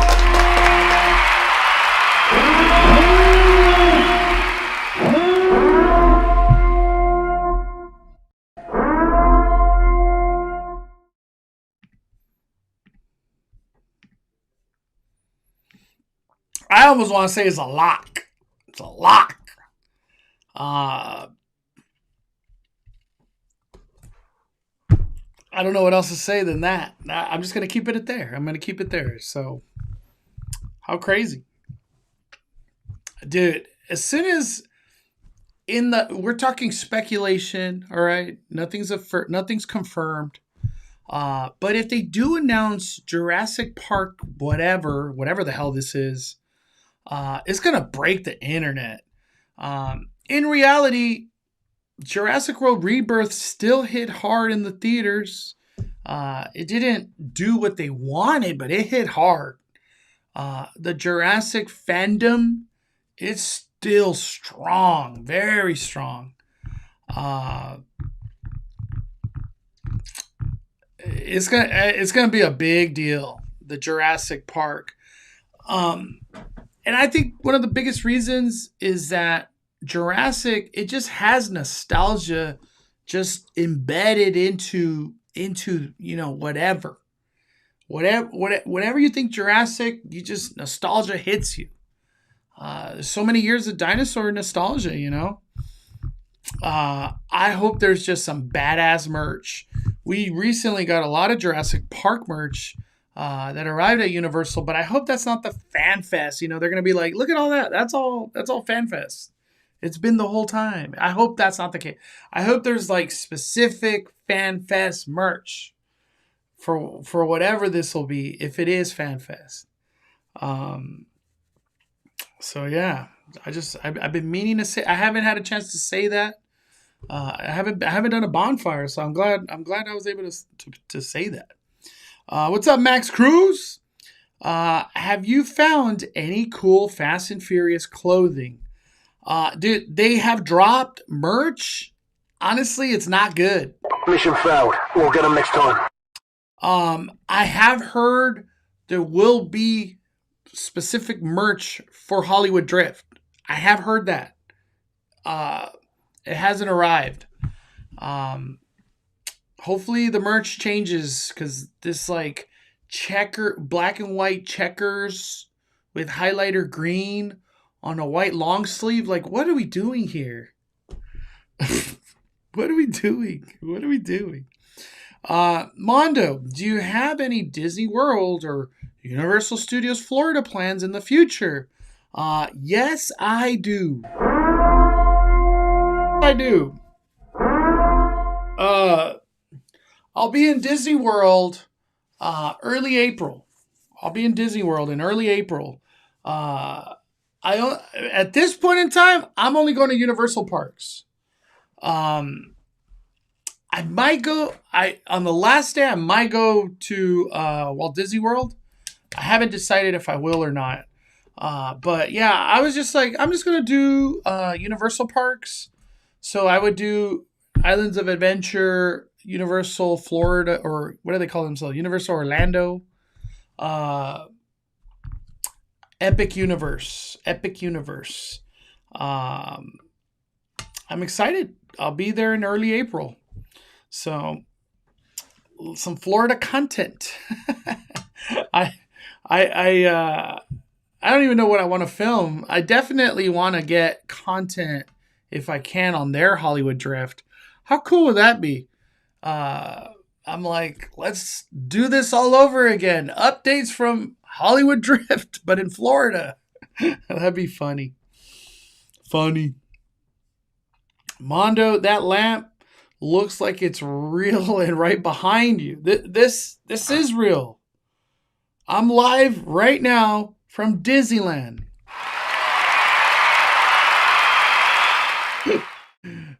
I almost want to say it's a lock. It's a lock. I don't know what else to say than that. I'm just going to keep it at there. I'm going to keep it there. So, how crazy. Dude, as soon as we're talking speculation, all right? Nothing's confirmed. But if they do announce Jurassic Park, whatever the hell this is, it's going to break the internet. In reality, Jurassic World Rebirth still hit hard in the theaters. It didn't do what they wanted, but it hit hard. The Jurassic fandom is still strong, very strong. It's gonna be a big deal, the Jurassic Park. And I think one of the biggest reasons is that Jurassic, it just has nostalgia just embedded into you know, whatever you think Jurassic, you just, nostalgia hits you. There's so many years of dinosaur nostalgia, you know. I hope there's just some badass merch. We recently got a lot of Jurassic Park merch that arrived at Universal, but I hope that's not the FanFest. You know, they're gonna be like, look at all that. That's all FanFest. It's been the whole time. I hope that's not the case. I hope there's like specific FanFest merch for whatever this will be, if it is FanFest. So yeah, I've been meaning to say, I haven't had a chance to say that. I haven't done a bonfire, so I'm glad I was able to say that. What's up, Max Cruz? Have you found any cool Fast and Furious clothing? Dude, they have dropped merch. Honestly, it's not good. Mission failed. We'll get them next time. I have heard there will be specific merch for Hollywood Drift. I have heard that. It hasn't arrived. Hopefully the merch changes, because this like black and white checkers with highlighter green on a white long sleeve. Like, what are we doing here? What are we doing? What are we doing? Mondo, do you have any Disney World or Universal Studios Florida plans in the future? Yes, I do. I do. I'll be in Disney World early April. I'll be in Disney World in early April. At this point in time, I'm only going to Universal Parks. I might go. On the last day, I might go to Walt Disney World. I haven't decided if I will or not. But yeah, I was just like, I'm just gonna do Universal Parks. So I would do Islands of Adventure, Universal Florida, or what do they call themselves? Universal Orlando, Epic Universe. I'm excited. I'll be there in early April. So some Florida content. I don't even know what I want to film. I definitely want to get content if I can on their Hollywood Drift. How cool would that be? I'm like, let's do this all over again. Updates from Hollywood Drift, but in Florida. That'd be funny. Mondo, that lamp looks like it's real and right behind you. This is real. I'm live right now from Disneyland.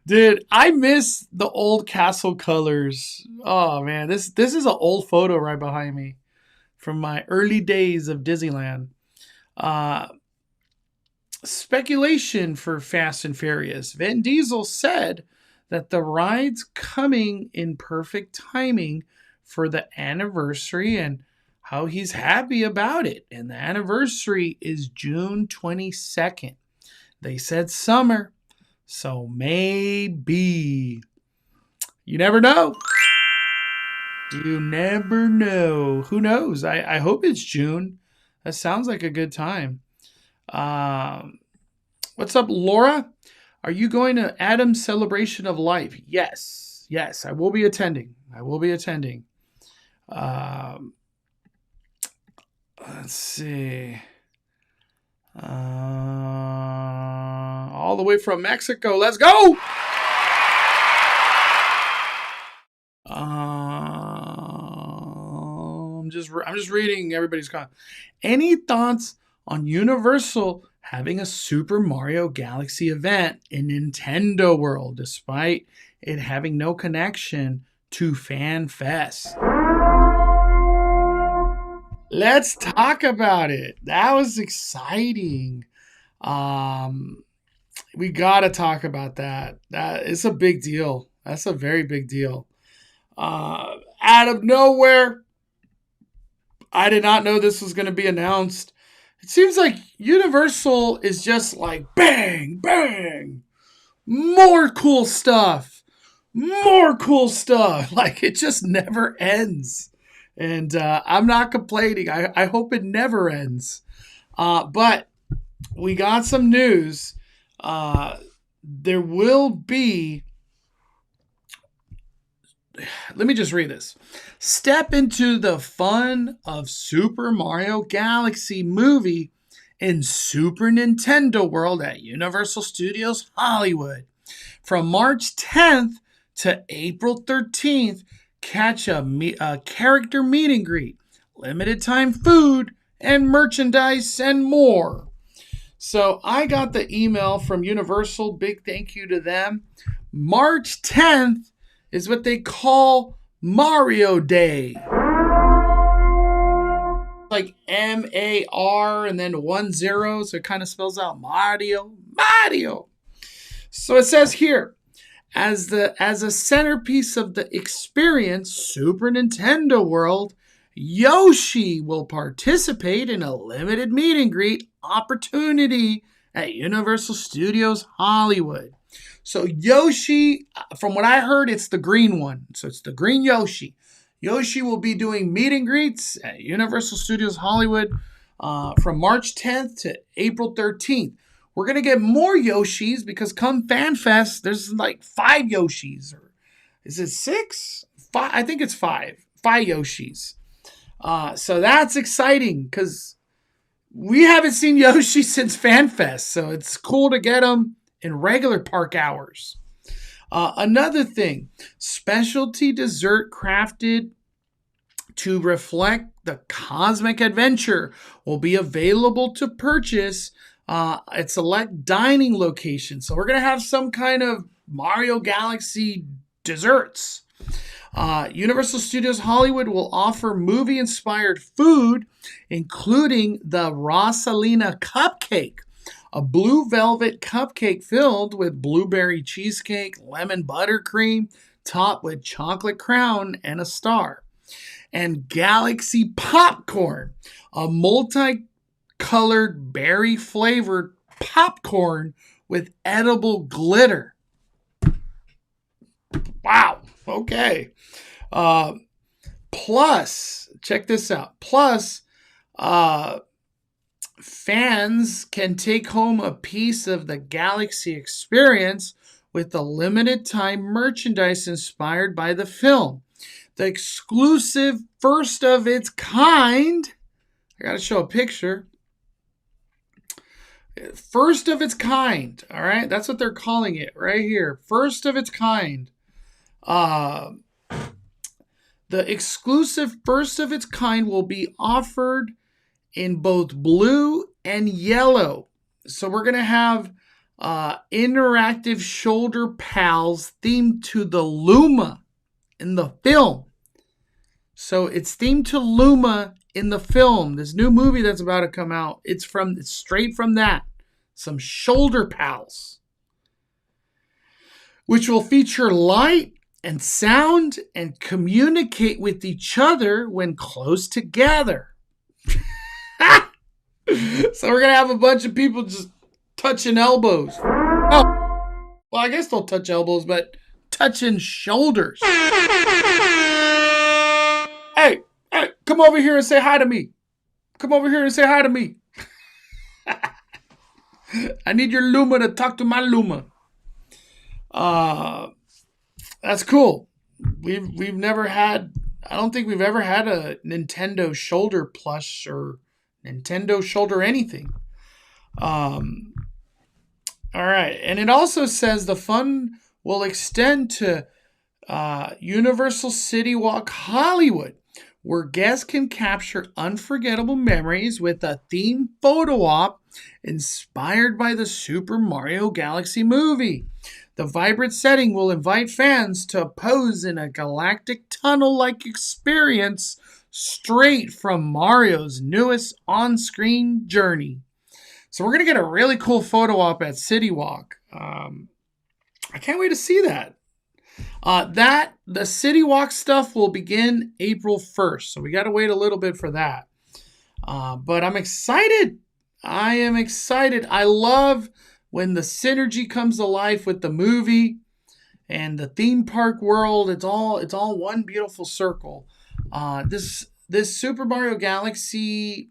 Dude, I miss the old castle colors. Oh man, this is an old photo right behind me from my early days of Disneyland. Speculation for Fast and Furious. Vin Diesel said that the ride's coming in perfect timing for the anniversary and how he's happy about it. And the anniversary is June 22nd. They said summer, so maybe. You never know. You never know. Who knows? I hope it's June. That sounds like a good time. What's up, Laura? Are you going to Adam's Celebration of Life? Yes, I will be attending. Let's see. All the way from Mexico. Let's go. I'm just reading everybody's comment. Any thoughts on Universal having a Super Mario Galaxy event in Nintendo World, despite it having no connection to FanFest? Let's talk about it. That was exciting. We got to talk about that. It's a big deal. That's a very big deal. Out of nowhere, I did not know this was going to be announced. It seems like Universal is just like bang, bang, more cool stuff. Like it just never ends. And I'm not complaining. I hope it never ends. But we got some news. There will be... Let me just read this. Step into the fun of Super Mario Galaxy movie in Super Nintendo World at Universal Studios Hollywood. From March 10th to April 13th, catch a character meet and greet, limited time food, and merchandise and more. So I got the email from Universal. Big thank you to them. March 10th is what they call Mario Day. Like M-A-R and then 10, so it kind of spells out Mario. So it says here, as a centerpiece of the experience, Super Nintendo World, Yoshi will participate in a limited meet and greet opportunity at Universal Studios Hollywood. So Yoshi, from what I heard, it's the green one. So it's the green Yoshi. Yoshi will be doing meet and greets at Universal Studios Hollywood from March 10th to April 13th. We're going to get more Yoshis because come FanFest, there's like 5 Yoshis. Or is it 6? 5? I think it's 5. 5 Yoshis. So that's exciting because we haven't seen Yoshi since FanFest. So it's cool to get them in regular park hours. Another thing, specialty dessert crafted to reflect the cosmic adventure will be available to purchase at select dining locations. So we're going to have some kind of Mario Galaxy desserts. Universal Studios Hollywood will offer movie-inspired food, including the Rosalina Cupcake, a blue velvet cupcake filled with blueberry cheesecake, lemon buttercream, topped with chocolate crown and a star. And Galaxy Popcorn, a multicolored berry-flavored popcorn with edible glitter. Wow. Okay. Plus, check this out. Plus, fans can take home a piece of the Galaxy experience with the limited time merchandise inspired by the film. The exclusive first of its kind. I got to show a picture. First of its kind. All right. That's what they're calling it right here. First of its kind. The exclusive first of its kind will be offered in both blue and yellow. So we're going to have interactive shoulder pals themed to the Luma in the film. So it's themed to Luma in the film. This new movie that's about to come out, it's straight from that. Some shoulder pals, which will feature light and sound and communicate with each other when close together. So we're going to have a bunch of people just touching elbows. Oh, well, I guess they'll touch elbows, but touching shoulders. Hey, come over here and say hi to me. Come over here and say hi to me. I need your Luma to talk to my Luma. That's cool. We've never had, I don't think we've ever had a Nintendo shoulder plush or Nintendo shoulder anything. All right. And it also says the fun will extend to Universal City Walk Hollywood, where guests can capture unforgettable memories with a themed photo op inspired by the Super Mario Galaxy movie. The vibrant setting will invite fans to pose in a galactic tunnel-like experience straight from Mario's newest on-screen journey. So we're going to get a really cool photo op at City Walk. I can't wait to see that. The City Walk stuff will begin April 1st. So we got to wait a little bit for that. But I'm excited. I am excited. I love when the synergy comes to life with the movie and the theme park world. It's all one beautiful circle. This Super Mario Galaxy,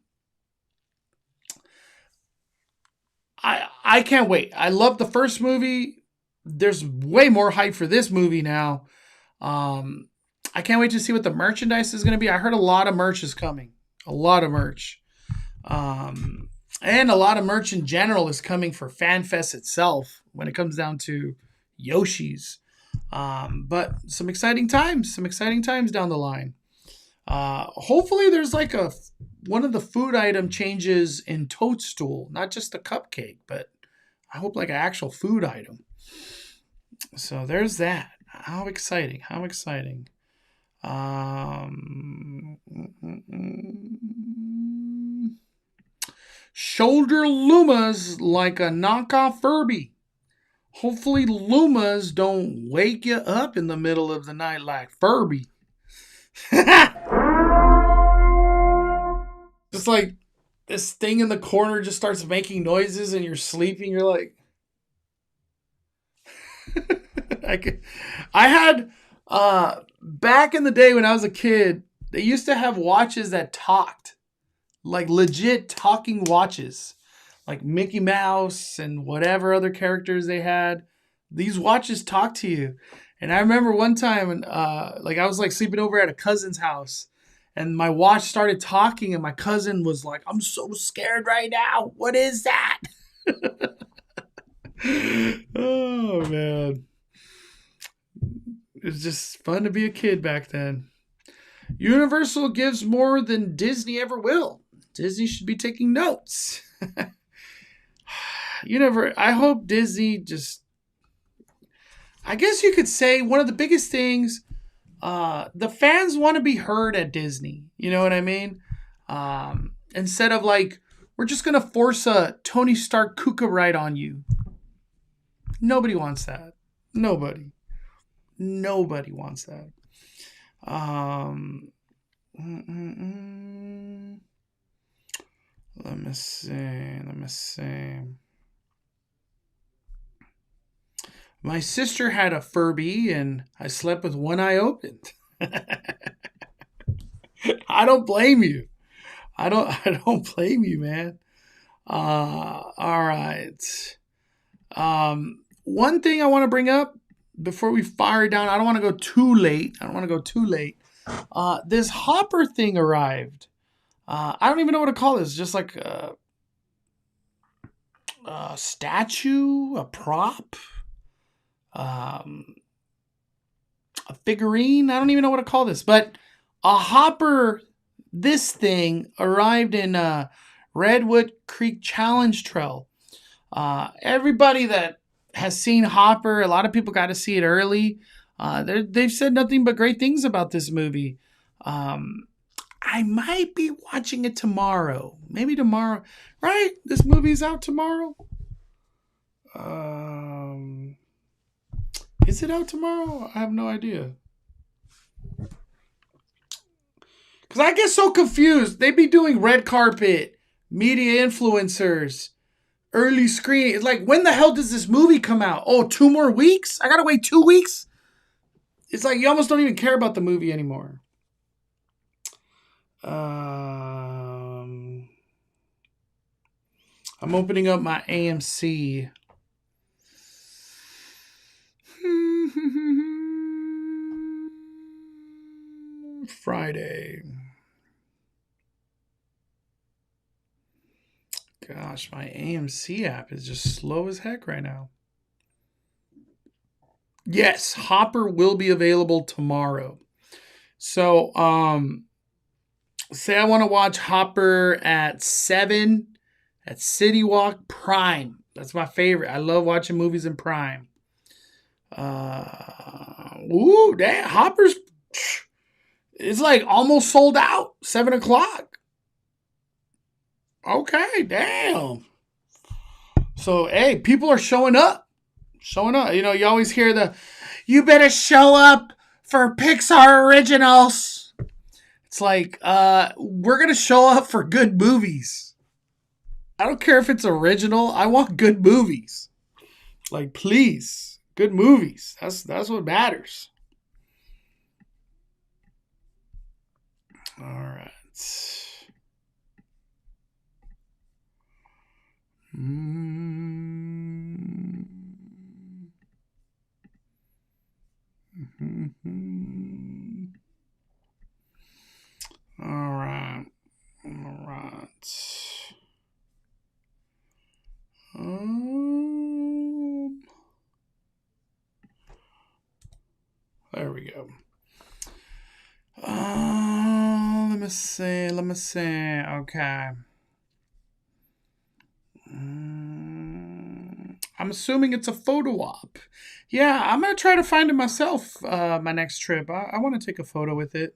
I can't wait. I love the first movie. There's way more hype for this movie now. I can't wait to see what the merchandise is going to be. I heard a lot of merch is coming. A lot of merch. And a lot of merch in general is coming for FanFest itself when it comes down to Yoshi's. But some exciting times down the line. Hopefully there's like one of the food item changes in Toadstool, not just a cupcake, but I hope like an actual food item. So there's that. How exciting. Shoulder Lumas like a knockoff Furby. Hopefully Lumas don't wake you up in the middle of the night like Furby. Just like this thing in the corner just starts making noises and you're sleeping. You're like... I had, back in the day when I was a kid, they used to have watches that talked. Like legit talking watches. like Mickey Mouse and whatever other characters they had. These watches talk to you. And I remember one time, like I was like sleeping over at a cousin's house, and my watch started talking, and my cousin was like, "I'm so scared right now. What is that?" Oh man, it was just fun to be a kid back then. Universal gives more than Disney ever will. Disney should be taking notes. I hope Disney just, I guess you could say one of the biggest things, the fans want to be heard at Disney. You know what I mean? Instead of like, we're just going to force a Tony Stark Kuka ride on you. Nobody wants that. Nobody wants that. Let me see. My sister had a Furby, and I slept with one eye opened. I don't blame you. I don't blame you, man. All right. One thing I want to bring up before we fire down, I don't want to go too late. This Hopper thing arrived. I don't even know what to call this. Just like a statue, a prop, a figurine. I don't even know what to call this. But a Hopper, this thing arrived in Redwood Creek Challenge Trail. Everybody that has seen Hopper, a lot of people got to see it early. They've said nothing but great things about this movie. I might be watching it tomorrow. Maybe tomorrow. Right? This movie's out tomorrow. Is it out tomorrow? I have no idea. Because I get so confused. They be doing red carpet, media influencers, early screening. It's like, when the hell does this movie come out? Oh, 2 more weeks? I gotta wait 2 weeks? It's like you almost don't even care about the movie anymore. I'm opening up my AMC. Friday. Gosh, my AMC app is just slow as heck right now. Yes, Hopper will be available tomorrow. So, say I want to watch Hopper at 7 at City Walk Prime. That's my favorite. I love watching movies in Prime. Ooh, damn, Hopper's, it's like almost sold out. 7 o'clock. Okay, damn. So, hey, people are showing up. You know, you always hear you better show up for Pixar originals. It's like, we're going to show up for good movies. I don't care if it's original. I want good movies. Like, please, good movies. That's what matters. All right. All right. There we go. Let me see. Okay. I'm assuming it's a photo op. Yeah, I'm going to try to find it myself my next trip. I want to take a photo with it.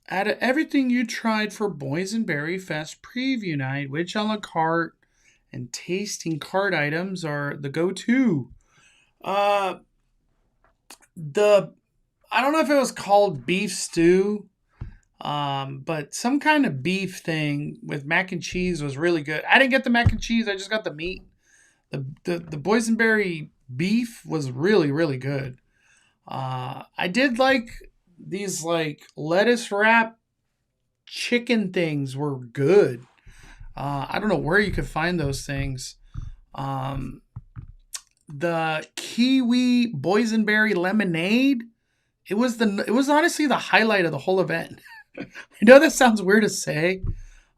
Out of everything you tried for Boysenberry Fest preview night, which a la carte and tasting card items are the go-to? I don't know if it was called beef stew, but some kind of beef thing with mac and cheese was really good. I didn't get the mac and cheese. I just got the meat. The boysenberry beef was really, really good. I did like these like lettuce wrap chicken things were good. I don't know where you could find those things. The kiwi boysenberry lemonade. It was honestly the highlight of the whole event. I know that sounds weird to say,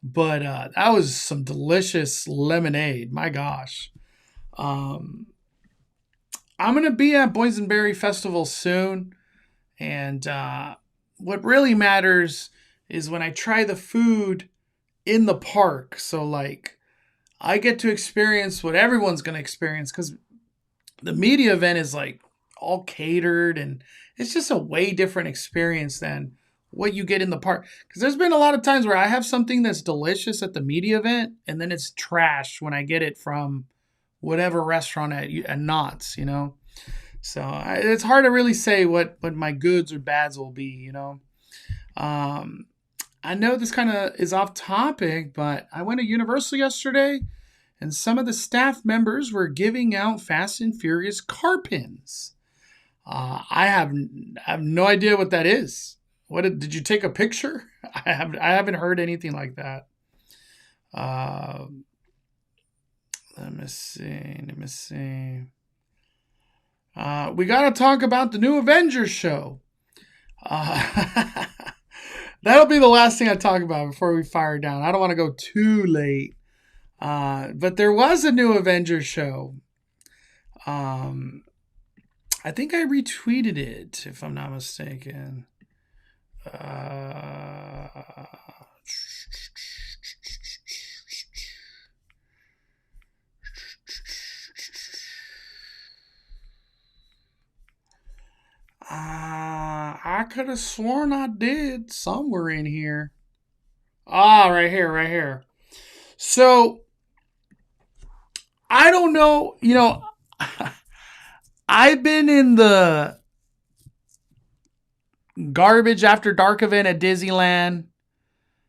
but that was some delicious lemonade. My gosh. I'm gonna be at Boysenberry Festival soon, and what really matters is when I try the food in the park. So like, I get to experience what everyone's gonna experience, because the media event is like all catered, and it's just a way different experience than what you get in the park. Because there's been a lot of times where I have something that's delicious at the media event, and then it's trash when I get it from whatever restaurant at Knott's, you know. So it's hard to really say what my goods or bads will be, you know. I know this kind of is off topic, but I went to Universal yesterday, and some of the staff members were giving out Fast and Furious car pins. I have no idea what that is. What did you take a picture? I haven't heard anything like that. Let me see. We got to talk about the new Avengers show. That'll be the last thing I talk about before we fire down. I don't want to go too late. But there was a new Avengers show. I think I retweeted it, if I'm not mistaken. I could have sworn I did somewhere in here. Right here. So, I don't know, you know, I've been in the garbage after dark event at Disneyland.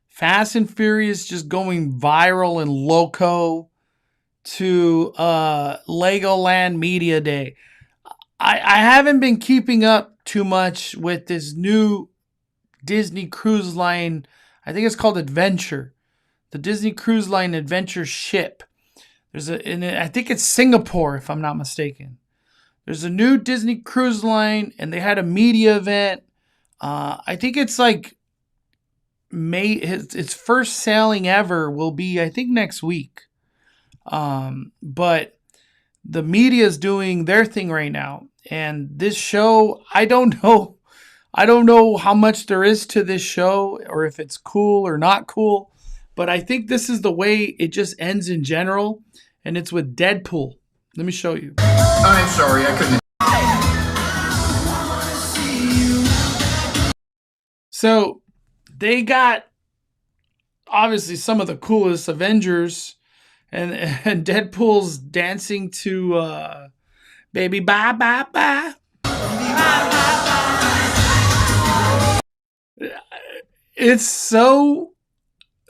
Fast and Furious just going viral and loco to Legoland Media Day. I haven't been keeping up too much with this new Disney Cruise Line. I think it's called Adventure. The Disney Cruise Line Adventure ship. I think it's Singapore, if I'm not mistaken. There's a new Disney Cruise Line, and they had a media event. I think it's like its first sailing ever will be, I think, next week. But the media is doing their thing right now. And this show, I don't know how much there is to this show, or if it's cool or not cool. But I think this is the way it just ends in general. And it's with Deadpool. Let me show you. I'm sorry, I couldn't. So they got obviously some of the coolest Avengers, and Deadpool's dancing to Baby Bye Bye Bye. It's so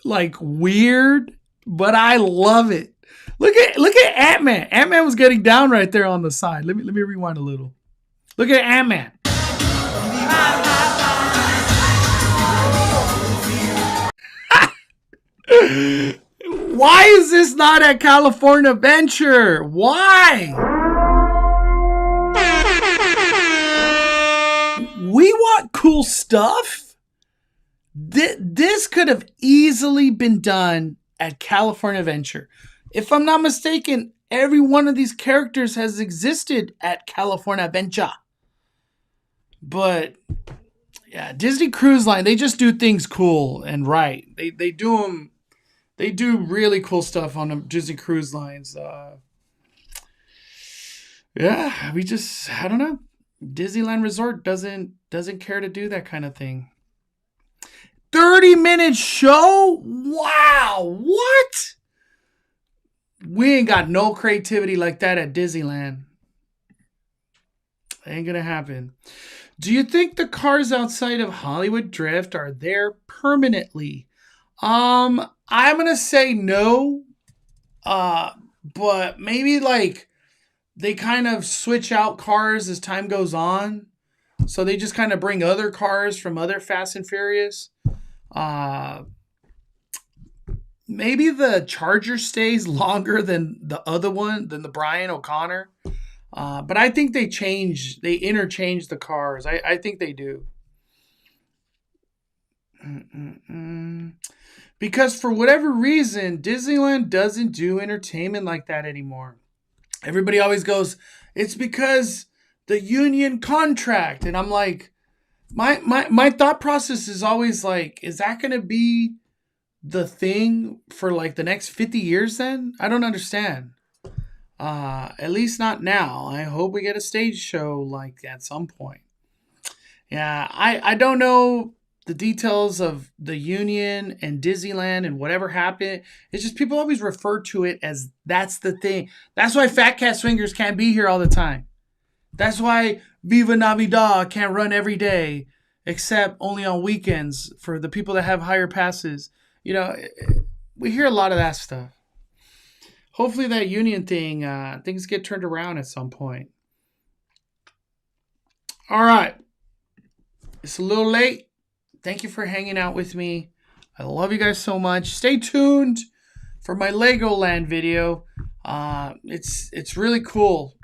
like weird, but I love it. Look at Ant-Man. Ant-Man was getting down right there on the side. Let me rewind a little. Look at Ant-Man. Why is this not at California Adventure? Why? We want cool stuff. This could have easily been done at California Adventure. If I'm not mistaken, every one of these characters has existed at California Adventure. But yeah, Disney Cruise Line, they just do things cool and right. They do really cool stuff on the Disney Cruise Lines. Yeah, I don't know. Disneyland Resort doesn't care to do that kind of thing. 30-minute show? Wow, what? We ain't got no creativity like that at Disneyland. Ain't gonna happen. Do you think the cars outside of Hollywood Drift are there permanently? I'm gonna say no. But maybe like they kind of switch out cars as time goes on. So they just kind of bring other cars from other Fast and Furious. Maybe the Charger stays longer than the other one, than the Brian O'Connor. But I think they interchange the cars. I think they do. Because for whatever reason, Disneyland doesn't do entertainment like that anymore. Everybody always goes, it's because the union contract. And I'm like, my thought process is always like, is that going to be the thing for like the next 50 years then? I don't understand. At least not now. I hope we get a stage show like at some point. Yeah, I don't know the details of the union and Disneyland and whatever happened. It's just people always refer to it as that's the thing. That's why Fat Cat Swingers can't be here all the time. That's why Viva Navidad can't run every day, except only on weekends for the people that have higher passes. You know, we hear a lot of that stuff. Hopefully that union thing, things get turned around at some point. All right. It's a little late. Thank you for hanging out with me. I love you guys so much. Stay tuned for my Legoland video. It's really cool.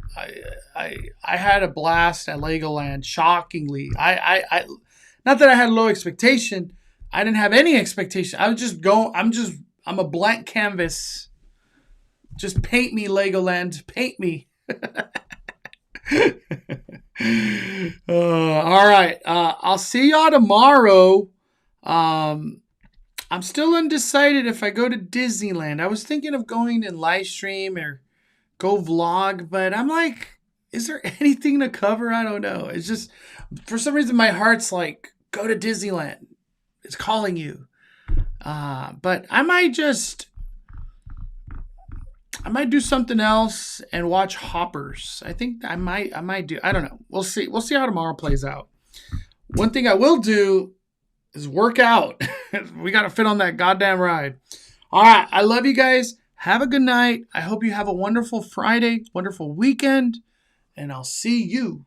I had a blast at Legoland. Shockingly, I not that I had low expectation. I didn't have any expectation. I was just going. I'm a blank canvas. Just paint me, Legoland. Paint me. All right. I'll see y'all tomorrow. I'm still undecided if I go to Disneyland. I was thinking of going and live stream or go vlog, but I'm like, is there anything to cover? I don't know. It's just, for some reason, my heart's like, go to Disneyland. It's calling you. But I might do something else and watch Hoppers. I think I might do. I don't know. We'll see. We'll see how tomorrow plays out. One thing I will do is work out. We got to fit on that goddamn ride. All right. I love you guys. Have a good night. I hope you have a wonderful Friday, wonderful weekend, and I'll see you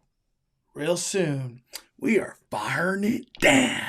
real soon. We are firing it down.